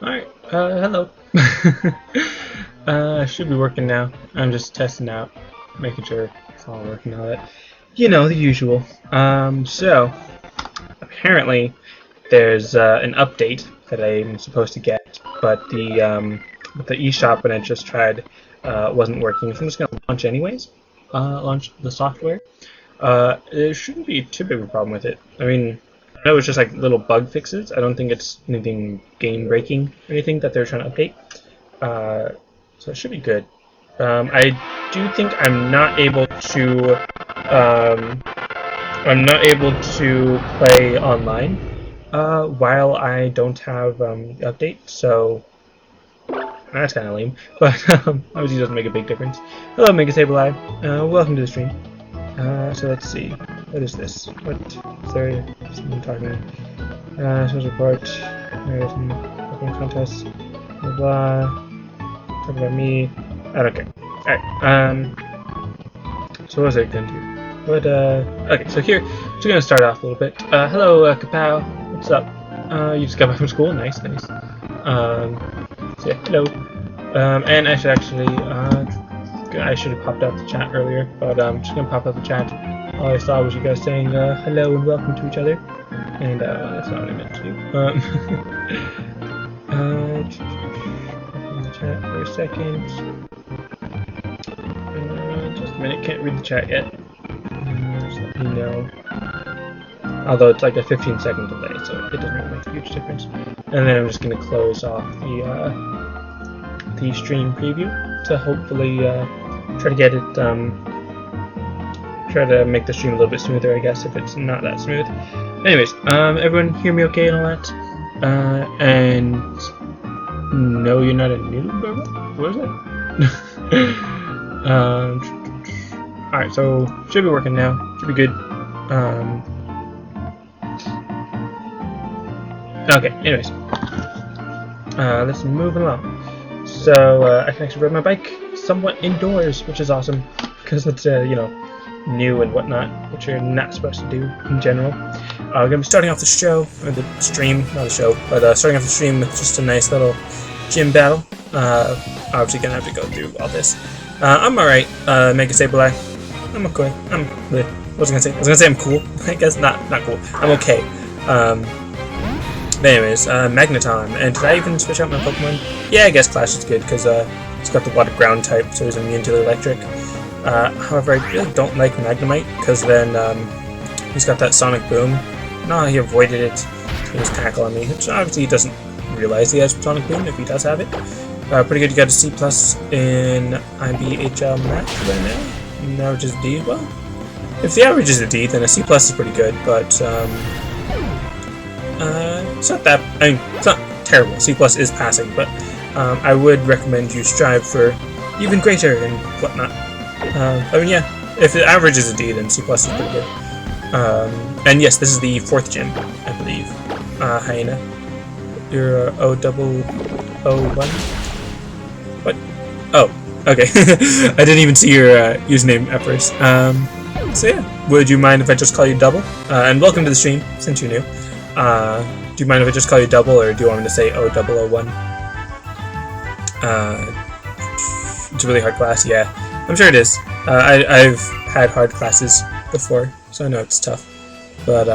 Alright, hello. Should be working now. I'm just testing out, making sure it's all working and all that. You know, the usual. So, apparently, there's an update that I'm supposed to get, but the eShop when I just tried wasn't working, so I'm just gonna launch anyways. Launch the software. There shouldn't be too big of a problem with it. I mean, I know it's just like little bug fixes. I don't think it's anything game breaking or anything that they're trying to update. So it should be good. I do think I'm not able to play online while I don't have the update. So that's kind of lame, but obviously it doesn't make a big difference. Hello, Mega Saber Live. Welcome to the stream. So let's see. What is this? What is there? Someone talking? Source report. There's some Pokémon contests. Blah blah. Talk about me. I don't care. Alright. So what was I gonna do? What okay, so here just gonna start off a little bit. Hello, Kapow. What's up? You just got back from school? Nice, nice. So yeah, hello. And I should actually I should have popped out the chat earlier, but I'm just gonna pop out the chat. All I saw was you guys saying hello and welcome to each other, and that's not what I meant to do. In the chat for a second. Just a minute, can't read the chat yet. Just let me know. Although it's like a 15-second delay, so it doesn't really make a huge difference. And then I'm just gonna close off the stream preview to hopefully try to get it try to make the stream a little bit smoother, I guess, if it's not that smooth. Anyways, everyone hear me okay and all that? And no, you're not a noob. What is it? Alright, so should be working now. Should be good. Okay, anyways. Let's move along. So, I can actually ride my bike somewhat indoors, which is awesome, because it's, you know, new and whatnot, which you're not supposed to do in general. We're going to be starting off the show, or the stream, not the show, but starting off the stream with just a nice little gym battle. Obviously going to have to go through all this. I'm alright, Mega Sableye. I'm okay. What was I going to say? I was going to say I'm cool. I guess not cool. I'm okay. But anyways, Magneton, and did I even switch out my Pokemon? Yeah, I guess Clash is good, because it's got the water ground type, so he's immune to the electric. However, I really don't like Magnemite, because then he's got that Sonic Boom. No, he avoided it. He was tackle on me, which obviously he doesn't realize he has Sonic Boom if he does have it. Pretty good, you got a C+ in IBHL Max right now. And average is D. Well, if the average is a D, then a C+ is pretty good, but it's not that, I mean, it's not terrible. C+ is passing, but I would recommend you strive for even greater and whatnot. I mean, yeah, if the average is a D, then C+ is pretty good. And yes, this is the 4th gym, I believe. Hyena. You're O-double-O-1? What? Oh, okay. I didn't even see your username at first. So yeah, would you mind if I just call you Double? And welcome to the stream, since you're new. Do you mind if I just call you Double, or do you want me to say O-double-O-1? It's a really hard class, yeah. I'm sure it is. I've had hard classes before, so I know it's tough. But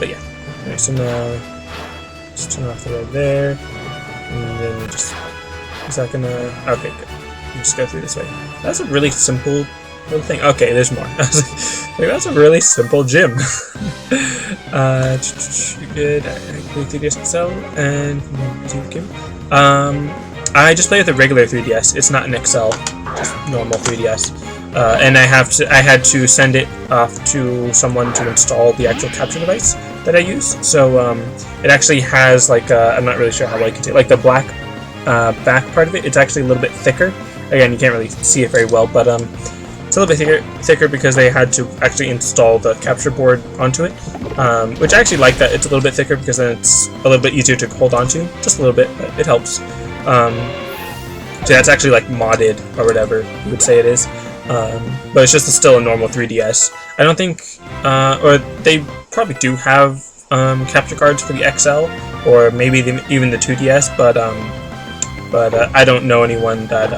yeah. Alright, so now, just turn off the red there, and then you just, is that gonna, okay, good. You just go through this way. That's a really simple little thing. Okay, there's more. I was like, that's a really simple gym. Good. I 3DS XL and I just play with a regular 3DS. It's not an XL, just normal 3DS. And I had to send it off to someone to install the actual capture device that I use. So it actually has like I'm not really sure how I can say, like the black back part of it. It's actually a little bit thicker. Again, you can't really see it very well, but it's a little bit thicker because they had to actually install the capture board onto it, which I actually like that it's a little bit thicker because then it's a little bit easier to hold onto, just a little bit, but it helps. So that's actually like modded or whatever you would say it is, but it's just still a normal 3DS. I don't think, or they probably do have capture cards for the XL, or maybe even the 2DS, but I don't know anyone that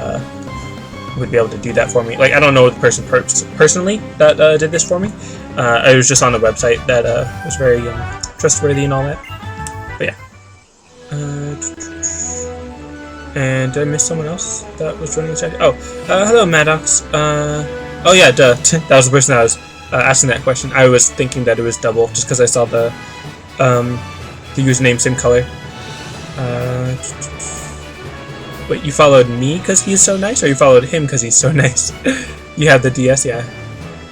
would be able to do that for me. Like, I don't know the person personally that did this for me. I was just on a website that was very trustworthy and all that. But yeah. And did I miss someone else that was joining the chat? Oh, hello, Maddox. Oh yeah, duh. That was the person that was asking that question. I was thinking that it was double just because I saw the username same color. Wait, you followed me because he's so nice, or you followed him because he's so nice? You have the DS, yeah.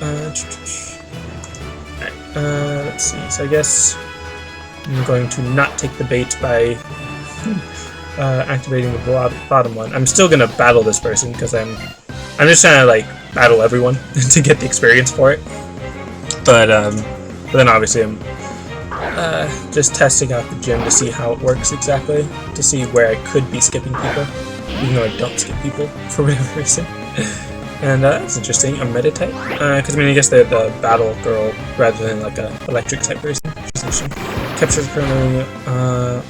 Alright, let's see. So I guess I'm going to not take the bait by activating the bottom one. I'm still gonna battle this person because I'm just trying to like battle everyone to get the experience for it. But then obviously I'm just testing out the gym to see how it works exactly, to see where I could be skipping people, even though I don't skip people for whatever reason. And that's interesting. A meta type, because I mean I guess they're the battle girl rather than like a electric type person. Captures currently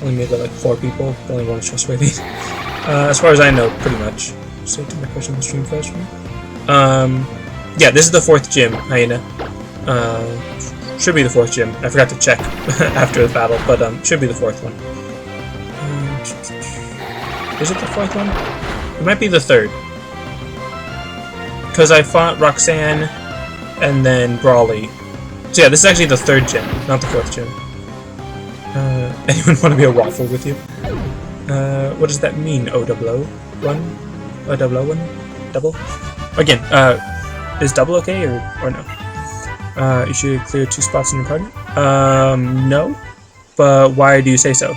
only made by like 4 people. The only one is trustworthy. As far as I know, pretty much. Say to my question on the stream first. Yeah, this is the 4th gym, Hyena. Should be the 4th gym. I forgot to check after the battle, but should be the 4th one. Is it the 4th one? It might be the 3rd. Because I fought Roxanne and then Brawly. So yeah, this is actually the 3rd gym, not the 4th gym. Anyone want to be a waffle with you? What does that mean, O-double-O-1? O-double-O-1? Double? Again, is double okay or no? You should clear 2 spots in your party? No. But why do you say so?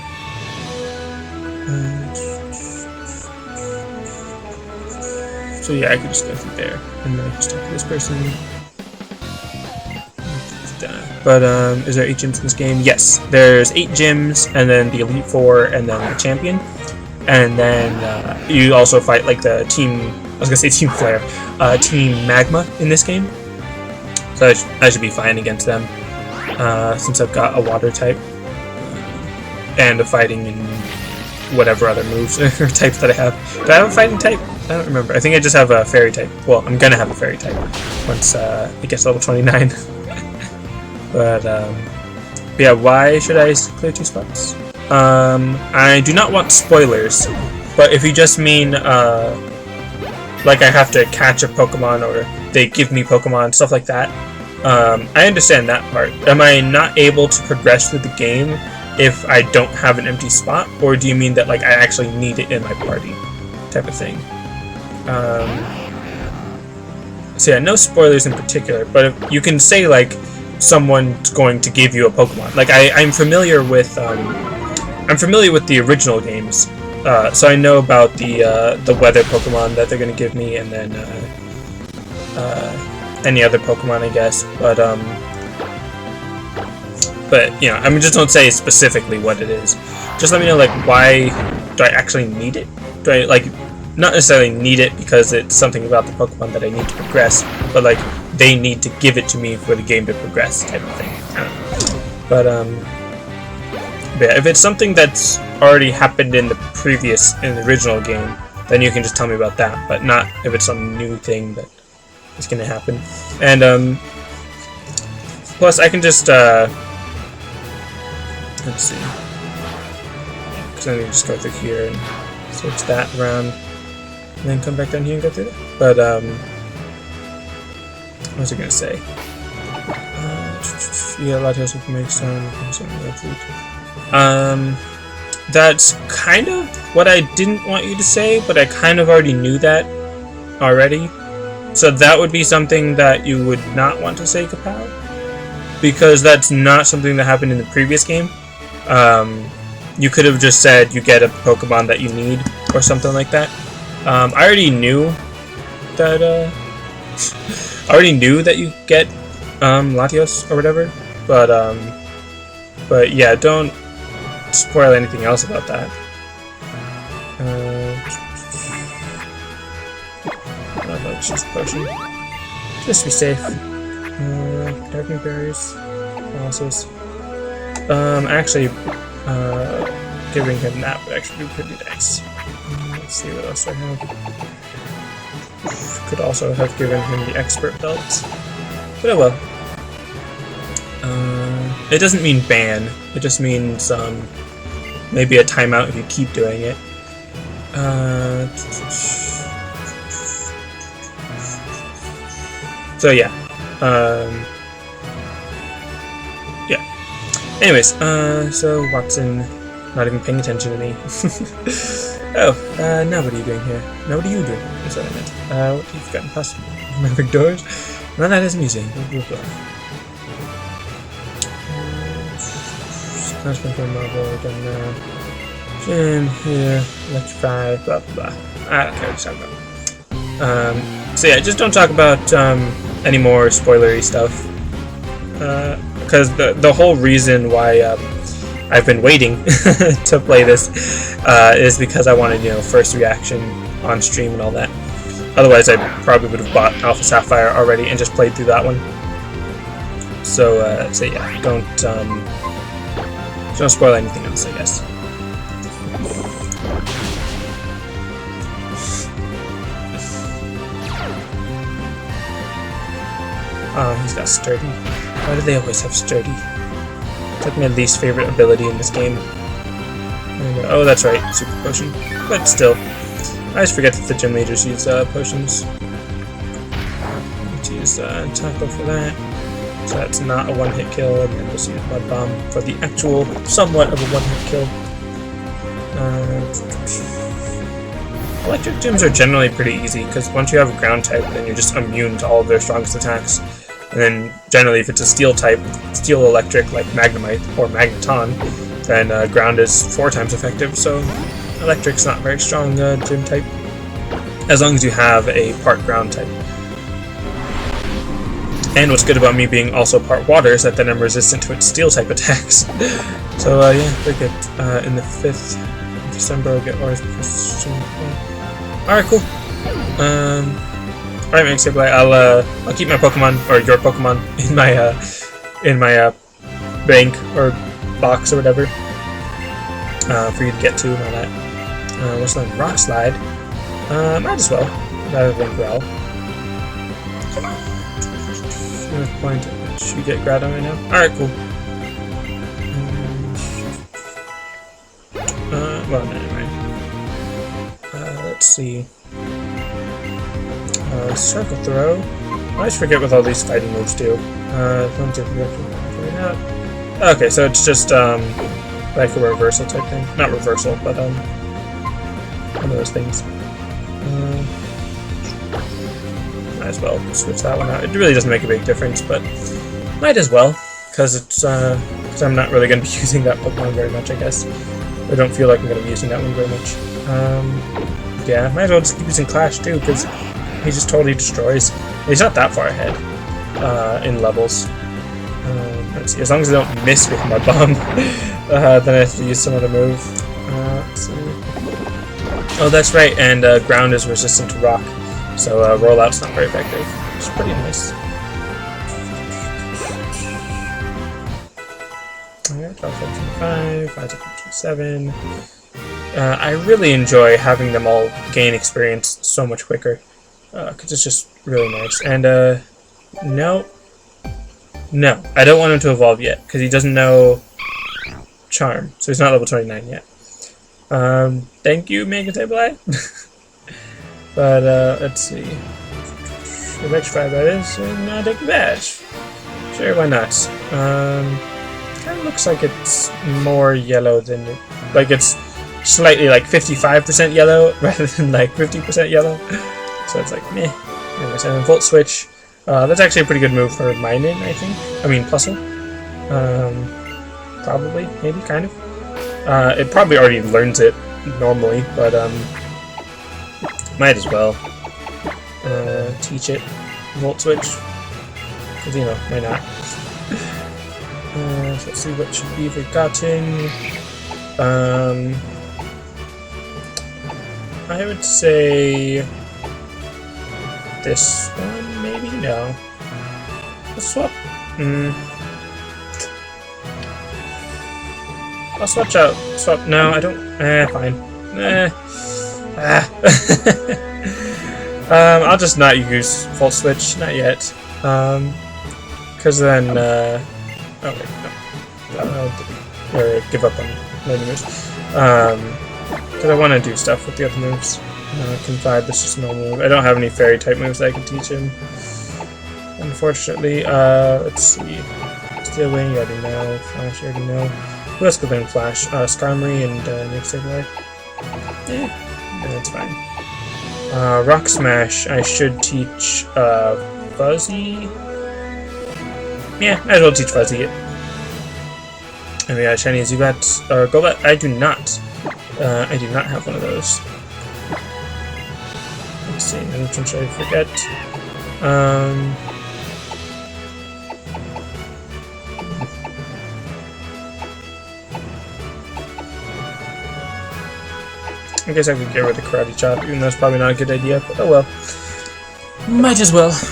So yeah, I could just go through there, and then I can just talk to this person. But is there 8 gyms in this game? Yes, there's 8 gyms, and then the Elite 4, and then the Champion. And then you also fight like the team, I was gonna say Team Flare, Team Magma in this game. So I should be fine against them, since I've got a water type, and a fighting and whatever other moves or types that I have. Do I have a fighting type? I don't remember. I think I just have a fairy type. Well, I'm gonna have a fairy type once it gets level 29. But yeah, why should I clear 2 spots? I do not want spoilers, but if you just mean like I have to catch a Pokemon or they give me Pokemon, stuff like that, I understand that part. Am I not able to progress through the game if I don't have an empty spot, or do you mean that like I actually need it in my party type of thing? So yeah, no spoilers in particular, but if you can say like someone's going to give you a Pokemon. Like I'm familiar with the original games, so I know about the weather Pokemon that they're going to give me, and then any other Pokemon, I guess. But you know, I mean, just don't say specifically what it is. Just let me know like why do I actually need it? Do I like not necessarily need it because it's something about the Pokemon that I need to progress, but like they need to give it to me for the game to progress type of thing. I don't know. But yeah, if it's something that's already happened in the original game, then you can just tell me about that, but not if it's some new thing that is going to happen. And plus I can just let's see, because I need to just go through here and switch that around and then come back down here and go through that. But what was I going to say? Yeah, Latios with make some food. That's kind of what I didn't want you to say, but I kind of already knew that already. So that would be something that you would not want to say, Kapow, because that's not something that happened in the previous game. You could have just said you get a Pokemon that you need or something like that. I already knew that. I already knew that you get Latios or whatever, but yeah, don't spoil anything else about that. Let's just potion. Just to be safe. Darkening berries. Analysis. Actually, giving him that would actually be pretty nice. Let's see what else I have. Could also have given him the expert belt, but oh well. It doesn't mean ban. It just means maybe a timeout if you keep doing it. So yeah. Yeah. Anyways, so Watson not even paying attention to me. Oh, now what are you doing here? Now what are you doing? That's what I meant. What you've gotten past remembering doors? Well, that is amusing. Transfer marble again now. Gym here, electrify, blah blah blah. I don't care what you're talking about. So yeah, just don't talk about any more spoilery stuff. Because the whole reason why I've been waiting to play this is because I wanted, you know, first reaction on stream and all that. Otherwise, I probably would have bought Alpha Sapphire already and just played through that one. So yeah, don't spoil anything else, I guess. Oh, he's got sturdy. Why do they always have sturdy? It's like my least favorite ability in this game. And, oh, that's right, super potion. But still, I always forget that the gym leaders use potions. Let's use tackle for that. So that's not a one-hit kill, and then just use Mud Bomb for the actual, somewhat of a one-hit kill. Electric gyms are generally pretty easy, because once you have a ground type, then you're just immune to all of their strongest attacks. And then, generally, if it's a steel type, steel electric like Magnemite or Magneton, then ground is 4 times effective, so electric's not a very strong gym type, as long as you have a part ground type. And what's good about me being also part water is that then I'm resistant to its steel type attacks. So yeah, very good. In the 5th of December I'll get Aura's question. Alright, cool. Alright, Max, I'll keep my Pokemon, or your Pokemon, in my bank or box or whatever, for you to get to and all that. What's that? Rock Slide. Might as well, rather than Growl. Point at which you get Groudon right now. Alright, cool. Well, anyway. Let's see. Circle Throw. I always forget what all these fighting moves do. Okay, so it's just like a reversal type thing. Not reversal, but one of those things. Might as well switch that one out. It really doesn't make a big difference, but might as well, because it's because I'm not really going to be using that Pokemon very much, I guess. I don't feel like I'm going to be using that one very much. Yeah, might as well just keep using Clash too, because he just totally destroys. He's not that far ahead in levels. Let's see. As long as I don't miss with my bomb, then I have to use some other move. Let's see. Oh, that's right, and ground is resistant to rock. So rollout's not very effective, which is pretty nice. Alright, 12, 5, 7. I really enjoy having them all gain experience so much quicker, because it's just really nice. And no, I don't want him to evolve yet, because he doesn't know Charm, so he's not level 29 yet. Thank you, Mega Table. But, let's see. Electrify, that is, and I'll take the badge. Sure, why not? Kind of looks like it's more yellow than it, like it's slightly like 55% yellow rather than like 50% yellow. So it's like, meh. Anyways, and then Volt Switch. That's actually a pretty good move for Minun, I think. I mean, Plusle. Probably, maybe, kind of. It probably already learns it normally, but, might as well teach it Volt Switch, because, you know, why not? So let's see what should be forgotten. I would say this one, maybe? No. Let's swap. I'll switch out. Swap. No, I don't. Fine. I'll just not use Volt Switch. Not yet. Because then. Oh wait, no. Or give up on learning moves. Because I want to do stuff with the other moves. Confide, this is normal move. I don't have any fairy type moves that I can teach him. Unfortunately, let's see. Steel Wing, you already know. Flash, you already know. Who else could learn Flash? Skarmory and Nick Sableye. That's fine. Rock Smash, I should teach Fuzzy. Yeah, might as well teach Fuzzy it. And we got Shiny Zubat, or Golbat. I do not. I do not have one of those. Let's see, which one should I forget? I guess I could get rid of the Karate Chop, even though it's probably not a good idea, but oh well. Might as well. So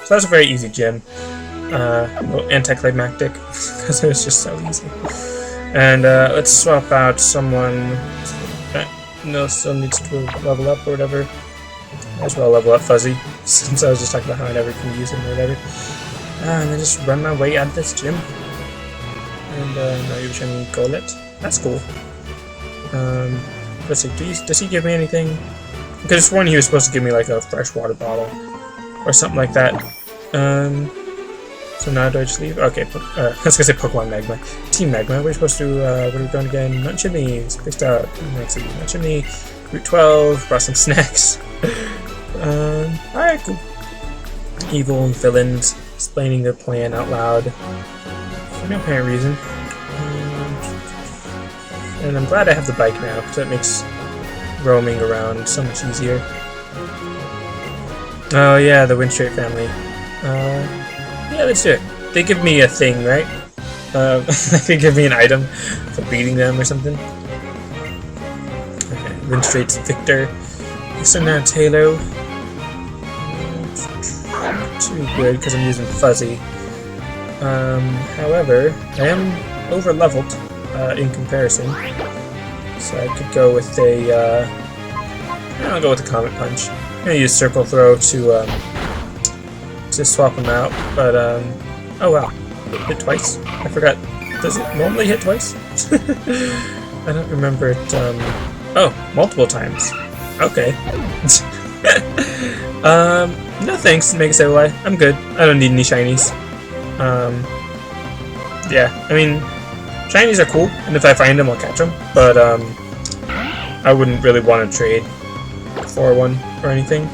that's a very easy gym. Anticlimactic, because it was just so easy. And let's swap out someone that still needs to level up or whatever. Might as well level up Fuzzy, since I was just talking about how I never can use him or whatever. And then just run my way out of this gym. And now you're showing me Golett. That's cool. Let's see, does he give me anything? Because I sworn he was supposed to give me like a fresh water bottle or something like that. So now do I just leave? Okay, I was gonna say Pokemon Magma. Team Magma, we're supposed to, what are we going again? Nut Chimney, Spaced Out, Nut Chimney, Route 12, brought some snacks. Alright, cool. Evil villains explaining their plan out loud for no apparent reason. And I'm glad I have the bike now, because that makes roaming around so much easier. Oh yeah, the Windstreet family. Yeah, let's do it. They give me a thing, right? They give me an item for beating them or something. Okay, Windstreet's Victor. So now Taylor. Too good, because I'm using Fuzzy. However, I am over-leveled. In comparison, so I could go with a. I'll go with the Comet Punch. I'm gonna use Circle Throw to swap them out, but oh wow, hit twice. I forgot. Does it normally hit twice? I don't remember it. Oh, multiple times. Okay. No thanks, Mega Sableye. I'm good. I don't need any shinies. Yeah, I mean. Shinies are cool, and if I find them, I'll catch them, but I wouldn't really want to trade for one or anything.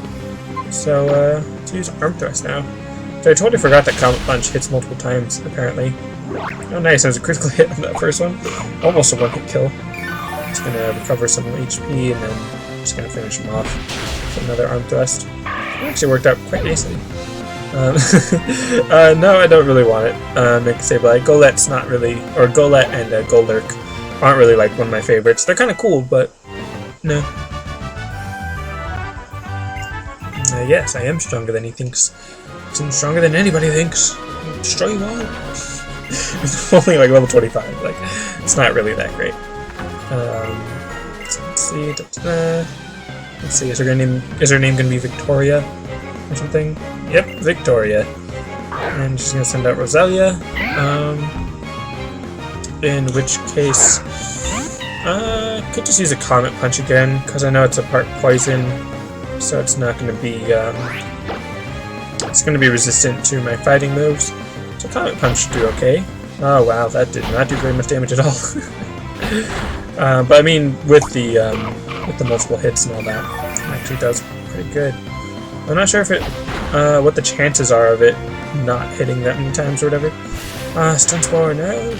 So, let's use Arm Thrust now. So I totally forgot that Comet Punch hits multiple times, apparently. Oh nice, there was a critical hit on that first one. Almost a one-hit kill. Just gonna recover some HP, and then just gonna finish him off with another Arm Thrust. It actually worked out quite nicely. No, I don't really want it. Mega Sableye. Golett's not really, or Golett and Golurk aren't really like one of my favorites. They're kind of cool, but no. Yes, I am stronger than he thinks. I'm stronger than anybody thinks. I'll destroy you all. It's only like level 25. Like, it's not really that great. Let's see. Let's see. Is her name gonna be Victoria or something? Yep, Victoria. And she's gonna send out Roselia. In which case, could just use a Comet Punch again, because I know it's a part poison, so it's not gonna be, it's gonna be resistant to my fighting moves. So Comet Punch should do okay. Oh wow, that did not do very much damage at all. But I mean, with the multiple hits and all that, it actually does pretty good. I'm not sure if it. What the chances are of it not hitting that many times or whatever. Stun Spore, no.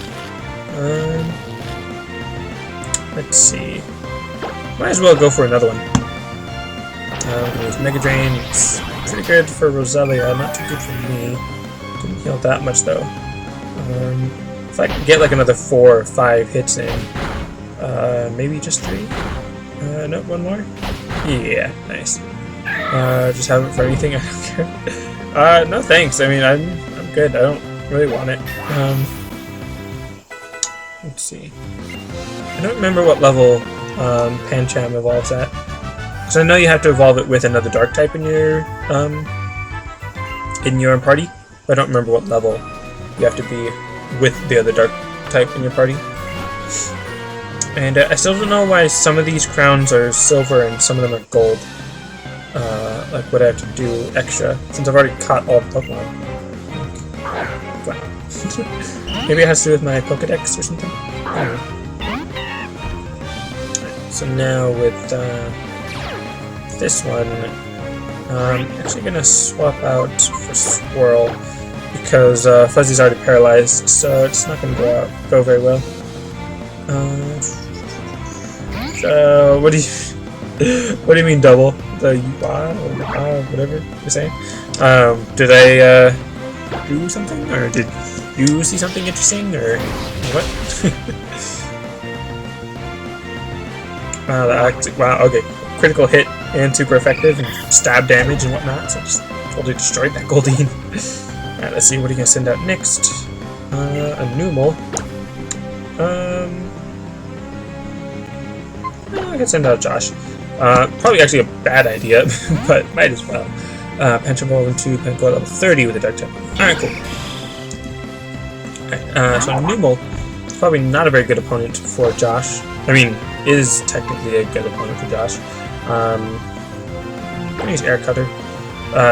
Let's see. Might as well go for another one. I'm gonna use Mega Drain. It's pretty good for Roselia, not too good for me. Didn't heal that much though. If I could get like another 4 or 5 hits in, maybe just 3. No, one more. Yeah, nice. Just have it for anything, I don't care. No thanks, I mean, I'm good, I don't really want it. Let's see. I don't remember what level Pancham evolves at. So I know you have to evolve it with another dark type in your party, but I don't remember what level you have to be with the other dark type in your party. And I still don't know why some of these crowns are silver and some of them are gold. Like what I have to do extra, since I've already caught all the Pokemon. Wow. Maybe it has to do with my Pokedex or something? I don't know. So now with this one, I'm actually going to swap out for Swirl, because Fuzzy's already paralyzed, so it's not going to go very well. What do you mean double? The whatever you're saying? Did I do something, or did you see something interesting, or what? Wow, okay. Critical hit and super effective and stab damage and whatnot, so I just totally destroyed that Goldeen. Alright, let's see, what are you gonna send out next? A Numel. I could send out Josh. Probably actually a bad idea, but might as well. Pension Ball into Pinnacle level 30 with a Dark type. Alright, cool. Alright, so Numel is probably not a very good opponent for Josh. I mean, is technically a good opponent for Josh. I'm gonna use Air Cutter.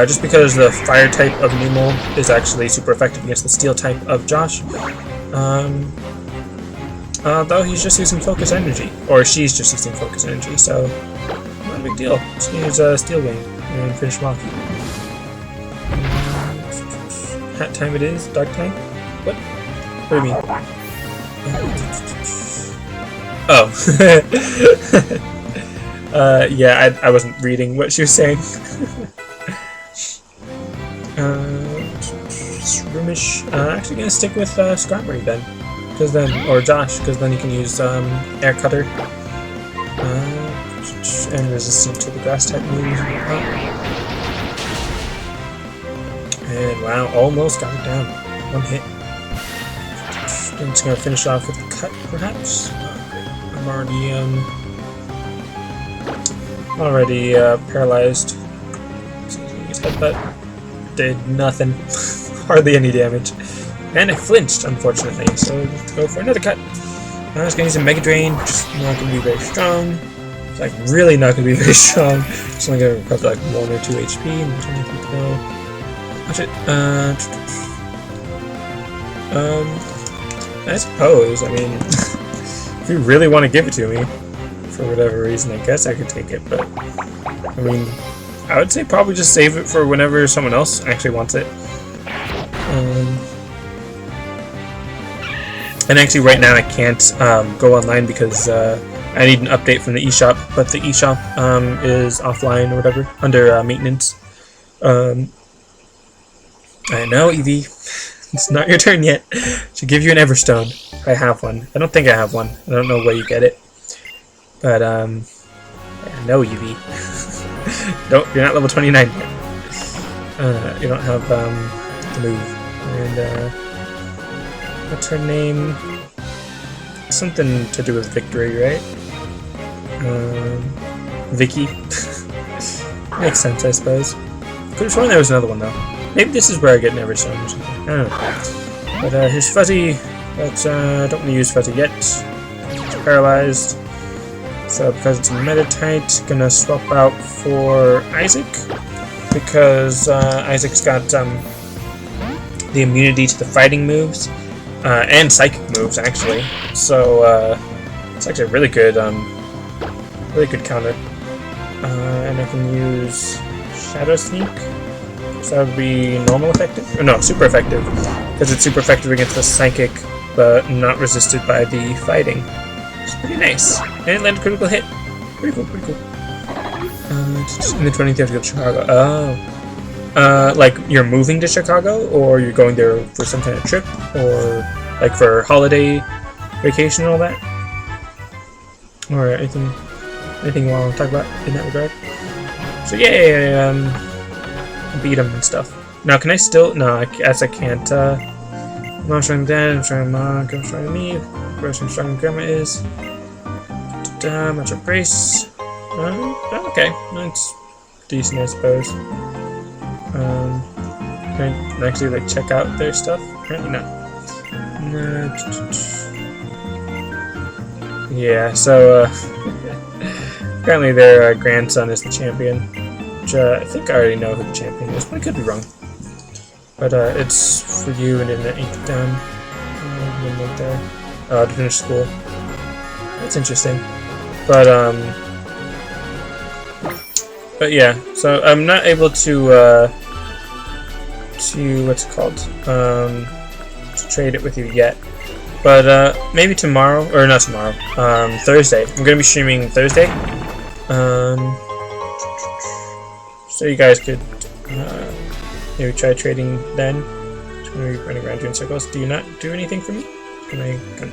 Just because the Fire type of Numel is actually super effective against the Steel type of Josh. Though he's just using Focus Energy. Or she's just using Focus Energy, so not a big deal. Just use Steel Wing and finish him off. Hat time it is? Dark time? What? What do you mean? Oh. Yeah, I wasn't reading what she was saying. Shroomish. Actually gonna stick with Skarmory then. Because then, or Josh, because then you can use Air Cutter. And resistant to the grass type moves. And wow, almost got it down. One hit. I'm just gonna finish off with a cut, perhaps. I'm already paralyzed. So his headbutt did nothing, hardly any damage, and I flinched, unfortunately. So let's go for another cut. I was gonna use a Mega Drain, just not gonna be very strong. It's like really not gonna be very strong. Just only gonna recover like 1 or 2 HP, and 20 feet to go. Watch it. I suppose. I mean, if you really want to give it to me, for whatever reason, I guess I could take it. But I mean, I would say probably just save it for whenever someone else actually wants it. And actually, right now I can't go online because I need an update from the eShop. But the eShop is offline or whatever, under maintenance. I know, Eevee. It's not your turn yet. Should give you an Everstone. I have one. I don't think I have one. I don't know where you get it. But I know, Eevee. You're not level 29 yet. You don't have the move. And what's her name? Something to do with victory, right? Vicky. Makes sense, I suppose. Could have sworn there was another one though. Maybe this is where I get an Everstone or something. I don't know. But here's Fuzzy. But don't want to use Fuzzy yet. It's paralyzed. So because it's a Meditite, gonna swap out for Isaac. Because Isaac's got the immunity to the fighting moves. And psychic moves, actually. So it's actually a really good counter. And I can use Shadow Sneak. So that would be normal effective? Or no, super effective. Because it's super effective against the psychic, but not resisted by the fighting. It's pretty nice. And it landed a critical hit. Pretty cool, pretty cool. In the 20th you have to go to Chicago. Oh. Like you're moving to Chicago, or you're going there for some kind of trip, or like for holiday vacation and all that? Or anything you want to talk about in that regard? So yeah, beat him and stuff. Now, can I still? No, I guess I can't Mom stronger than Dad, I'm stronger than Mom, Grandma's stronger than me. Where's how strong Grandma is. Much of brace. Okay, that's decent, I suppose. Can I actually like check out their stuff? Apparently not. Yeah, so apparently their grandson is the champion, which I think I already know who the champion is, but I could be wrong. But it's for you and internet ink down. Right there. To finish school. That's interesting. But yeah, so I'm not able to what's it called? To trade it with you yet. But maybe tomorrow, or not tomorrow, Thursday. I'm gonna be streaming Thursday. So you guys could maybe try trading then. Just gonna be running around you in circles. Do you not do anything for me? Can I come?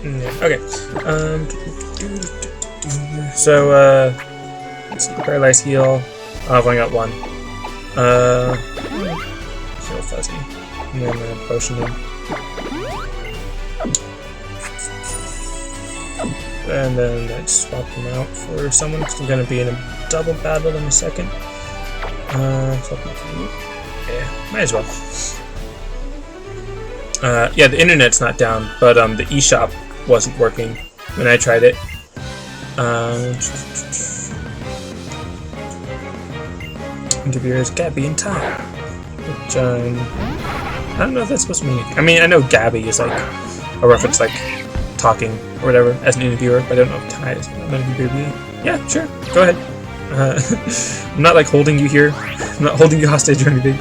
Yeah, okay. So let's see, paralyze heal. I've only got one. Heal fuzzy. And then potion him. And then let's swap him out for someone, because I'm going to be in a double battle in a second. Swap him for you. Yeah, might as well. Yeah, the internet's not down, but the eShop wasn't working when I tried it. Interviewers Gabby and Ty. Which, I don't know if that's supposed to mean anything. I mean, I know Gabby is like a reference, like talking or whatever as an interviewer, but I don't know if Ty is an interviewer. Yeah, sure, go ahead. I'm not like holding you here. I'm not holding you hostage or anything.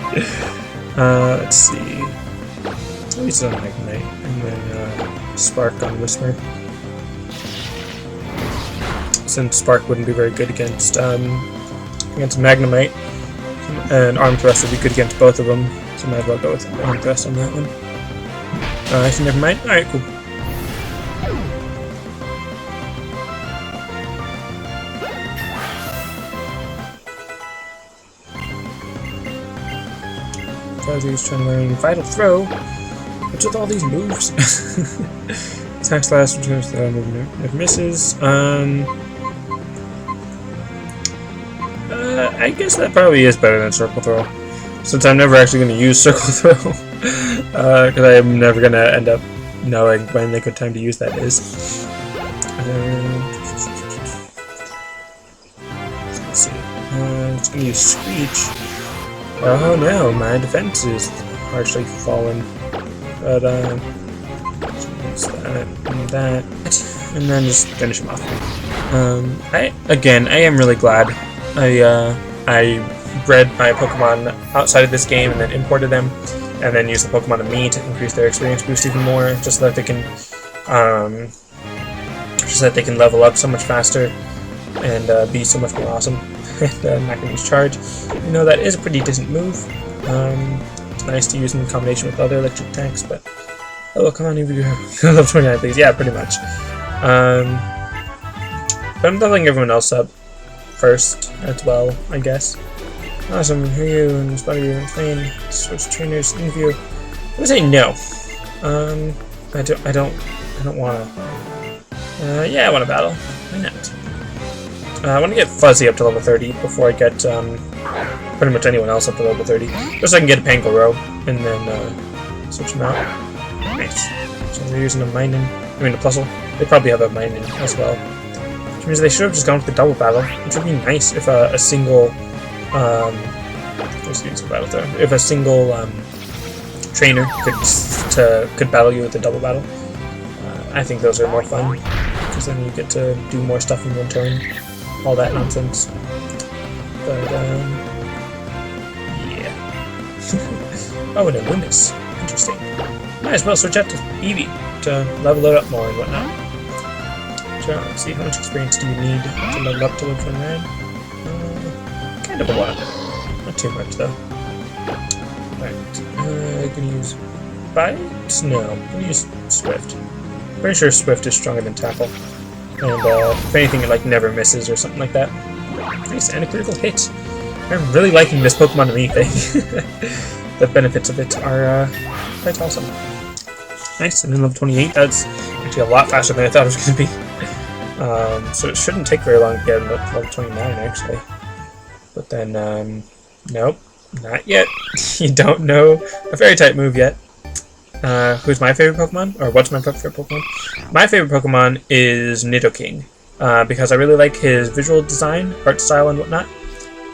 Let's see. At least on Magnite, and then Spark on Whisper. Since Spark wouldn't be very good against Magnemite, and Arm Thrust would be good against both of them, so might as well go with Arm Thrust on that one. Actually, never mind. Alright, cool. Fuzzy's trying to learn Vital Throw. What's with all these moves? Attack Slash, which goes to never misses. I guess that probably is better than Circle Throw, since I'm never actually going to use Circle Throw, because I'm never going to end up knowing when a good time to use that is. Let's see. It's going to use Screech. Oh no, my defense is partially fallen. But use that and that, and then just finish him off. I am really glad I bred my Pokemon outside of this game and then imported them, and then used the Pokemon of me to increase their experience boost even more, just so that they can level up so much faster and be so much more awesome. And not gonna use Charge. You know, that is a pretty decent move. It's nice to use in combination with other electric tanks, but oh, come on, you level 29, please. Yeah, pretty much. But I'm leveling everyone else up first as well, I guess. Awesome. Who are you? And spot you explain. Switch trainers interview. I would say no. I don't wanna. Yeah, I wanna battle. Why not? I want to get Fuzzy up to level 30 before I get pretty much anyone else up to level 30. Just so I can get a Panko and then switch them out. Nice. So they're using a Minun. I mean a Plusle. They probably have a Minun as well. Which means they should have just gone with the double battle, which would be nice if a single if a single trainer could battle you with the double battle. I think those are more fun, because then you get to do more stuff in one turn. All that nonsense. But, yeah. Oh, and a Lunas. Interesting. Might as well switch out to Eevee to level it up more and whatnot. So, let's see, how much experience do you need to level up to level 29? Kind of a lot. Not too much, though. Alright, gonna use Bite? No, I'm gonna use Swift. Pretty sure Swift is stronger than Tackle. And if anything, it like never misses or something like that. Nice, and a critical hit. I'm really liking this Pokemon to me thing. the benefits of it are quite awesome. Nice, and then level 28, that's actually a lot faster than I thought it was going to be. So it shouldn't take very long to get up to level 29, actually. But then, nope, not yet. You don't know a fairy-type move yet. Who's my favorite Pokemon? Or what's my favorite Pokemon? My favorite Pokemon is Nidoking. Because I really like his visual design, art style, and whatnot.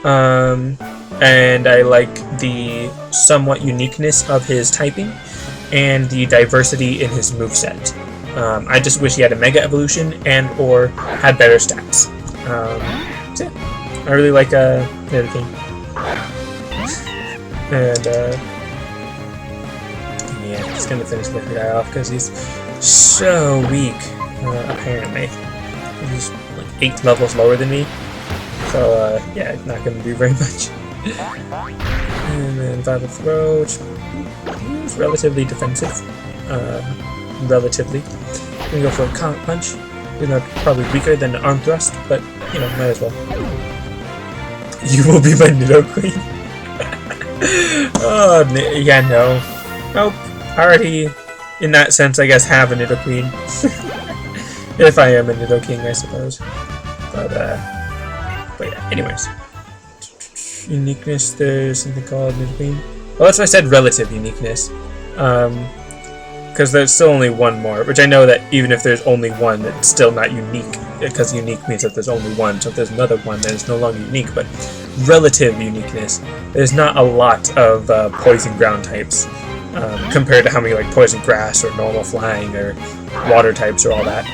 And I like the somewhat uniqueness of his typing and the diversity in his moveset. I just wish he had a Mega Evolution and or had better stats. So yeah, I really like Nidoking. And yeah, just gonna finish the guy off because he's so weak, apparently. He's like 8 levels lower than me. So yeah, not gonna do very much. And then Vital Throw, which is relatively defensive. Relatively. I'm gonna go for a Comet Punch. Even though it's probably weaker than an Arm Thrust, but you know, might as well. You will be my Nidoqueen. Oh, yeah, no. Nope. Already, in that sense, I guess, have a Nidoqueen. If I am a Nidoking, I suppose. But yeah, anyways. Uniqueness, there's something called Nidoqueen. Well, that's why I said relative uniqueness. Because there's still only one more, which I know that even if there's only one, it's still not unique. Because unique means that there's only one, so if there's another one, then it's no longer unique. But relative uniqueness, there's not a lot of poison ground types. Compared to how many like poison grass or normal flying or water types or all that.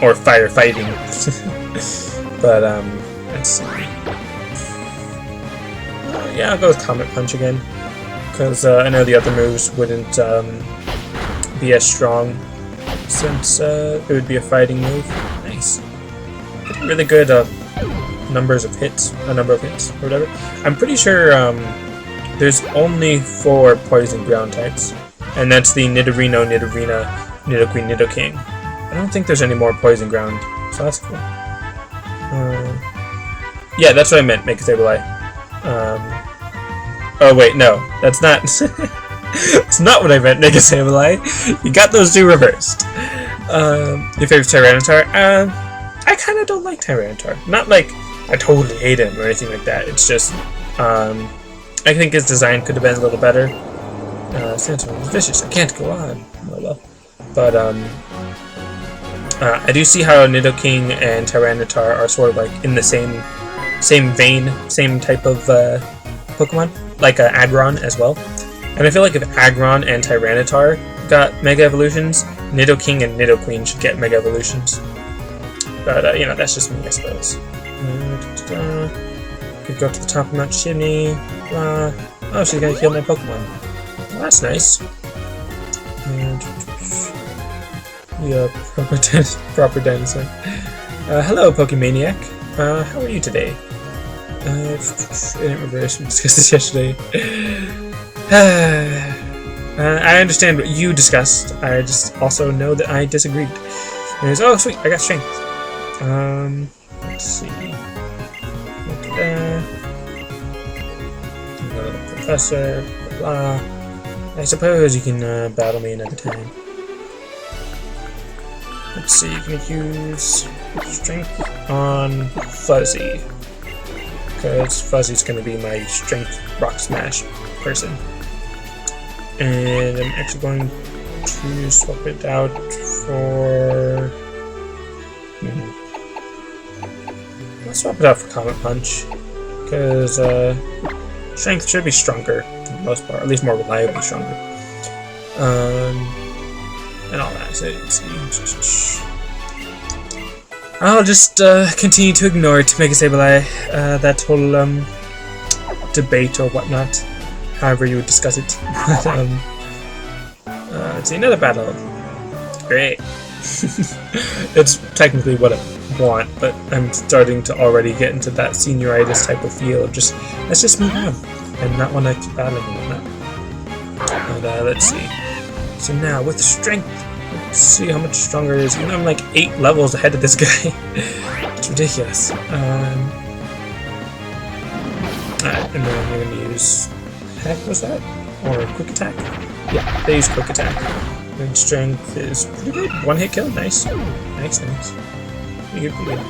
Or firefighting. But let's see. Yeah, I'll go with Comet Punch again. Because I know the other moves wouldn't be as strong since it would be a fighting move. Nice. Really good number of hits, or whatever. I'm pretty sure there's only 4 poison ground types, and that's the Nidorino, Nidorina, Nidoqueen, Nidoking. I don't think there's any more poison ground, so that's cool. Yeah, that's what I meant, Mega Sableye. Oh wait, no, that's not. That's not what I meant, Mega Sableye. You got those two reversed. Your favorite Tyranitar? I kind of don't like Tyranitar. Not like I totally hate him or anything like that. It's just I think his design could have been a little better. Sandstorm is vicious. I can't go on. Oh well. But I do see how Nidoking and Tyranitar are sort of like in the same vein, same type of Pokemon, like Aggron as well. And I feel like if Aggron and Tyranitar got Mega Evolutions, Nidoking and Nidoqueen should get Mega Evolutions. But you know, that's just me, I suppose. Could go to the top of Mount Chimney. Oh, she's gonna kill my Pokemon. Well, that's nice. Yeah, proper dinosaur. Hello, Pokemaniac. How are you today? I didn't remember, I discussed this yesterday. I understand what you discussed. I just also know that I disagreed. Anyways, oh, sweet, I got strength. Let's see. Professor, blah, blah. I suppose you can battle me another time. Let's see, you can use strength on Fuzzy. Because Fuzzy's going to be my strength rock smash person. And I'm actually going to swap it out for... I'll swap it out for Comet Punch. Because strength should be stronger for the most part, at least more reliably stronger. And all that. So let's see. I'll just continue to ignore it, Mega Sableye. That whole debate or whatnot, however you would discuss it. Let's see, another battle. Great. It's technically what I want, but I'm starting to already get into that senioritis type of feel of just, let's just move on and not want to keep battling and whatnot. And let's see. So now with strength, let's see how much stronger it is. Even though I'm like 8 levels ahead of this guy. It's ridiculous. And then you're gonna use heck, was that? Or quick attack? Yeah, they use quick attack. And strength is pretty good. One hit kill, nice. Nice. Pretty good.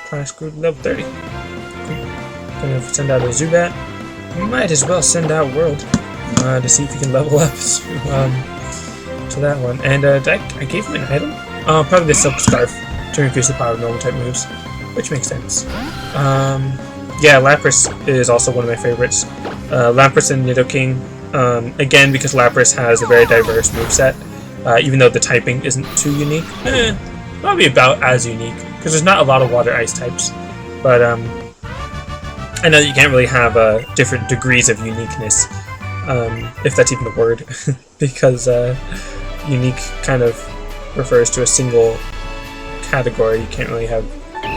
Class group level 30. Cool. Gonna send out a Zubat. Might as well send out World to see if you can level up to that one. And I gave him an item. Probably the Silk Scarf to increase the power of normal type moves, which makes sense. Yeah, Lapras is also one of my favorites. Lapras and Nidoking. Again, because Lapras has a very diverse moveset, even though the typing isn't too unique. Probably about as unique, because there's not a lot of water ice types. But I know that you can't really have different degrees of uniqueness, if that's even a word, because unique kind of refers to a single category. You can't really have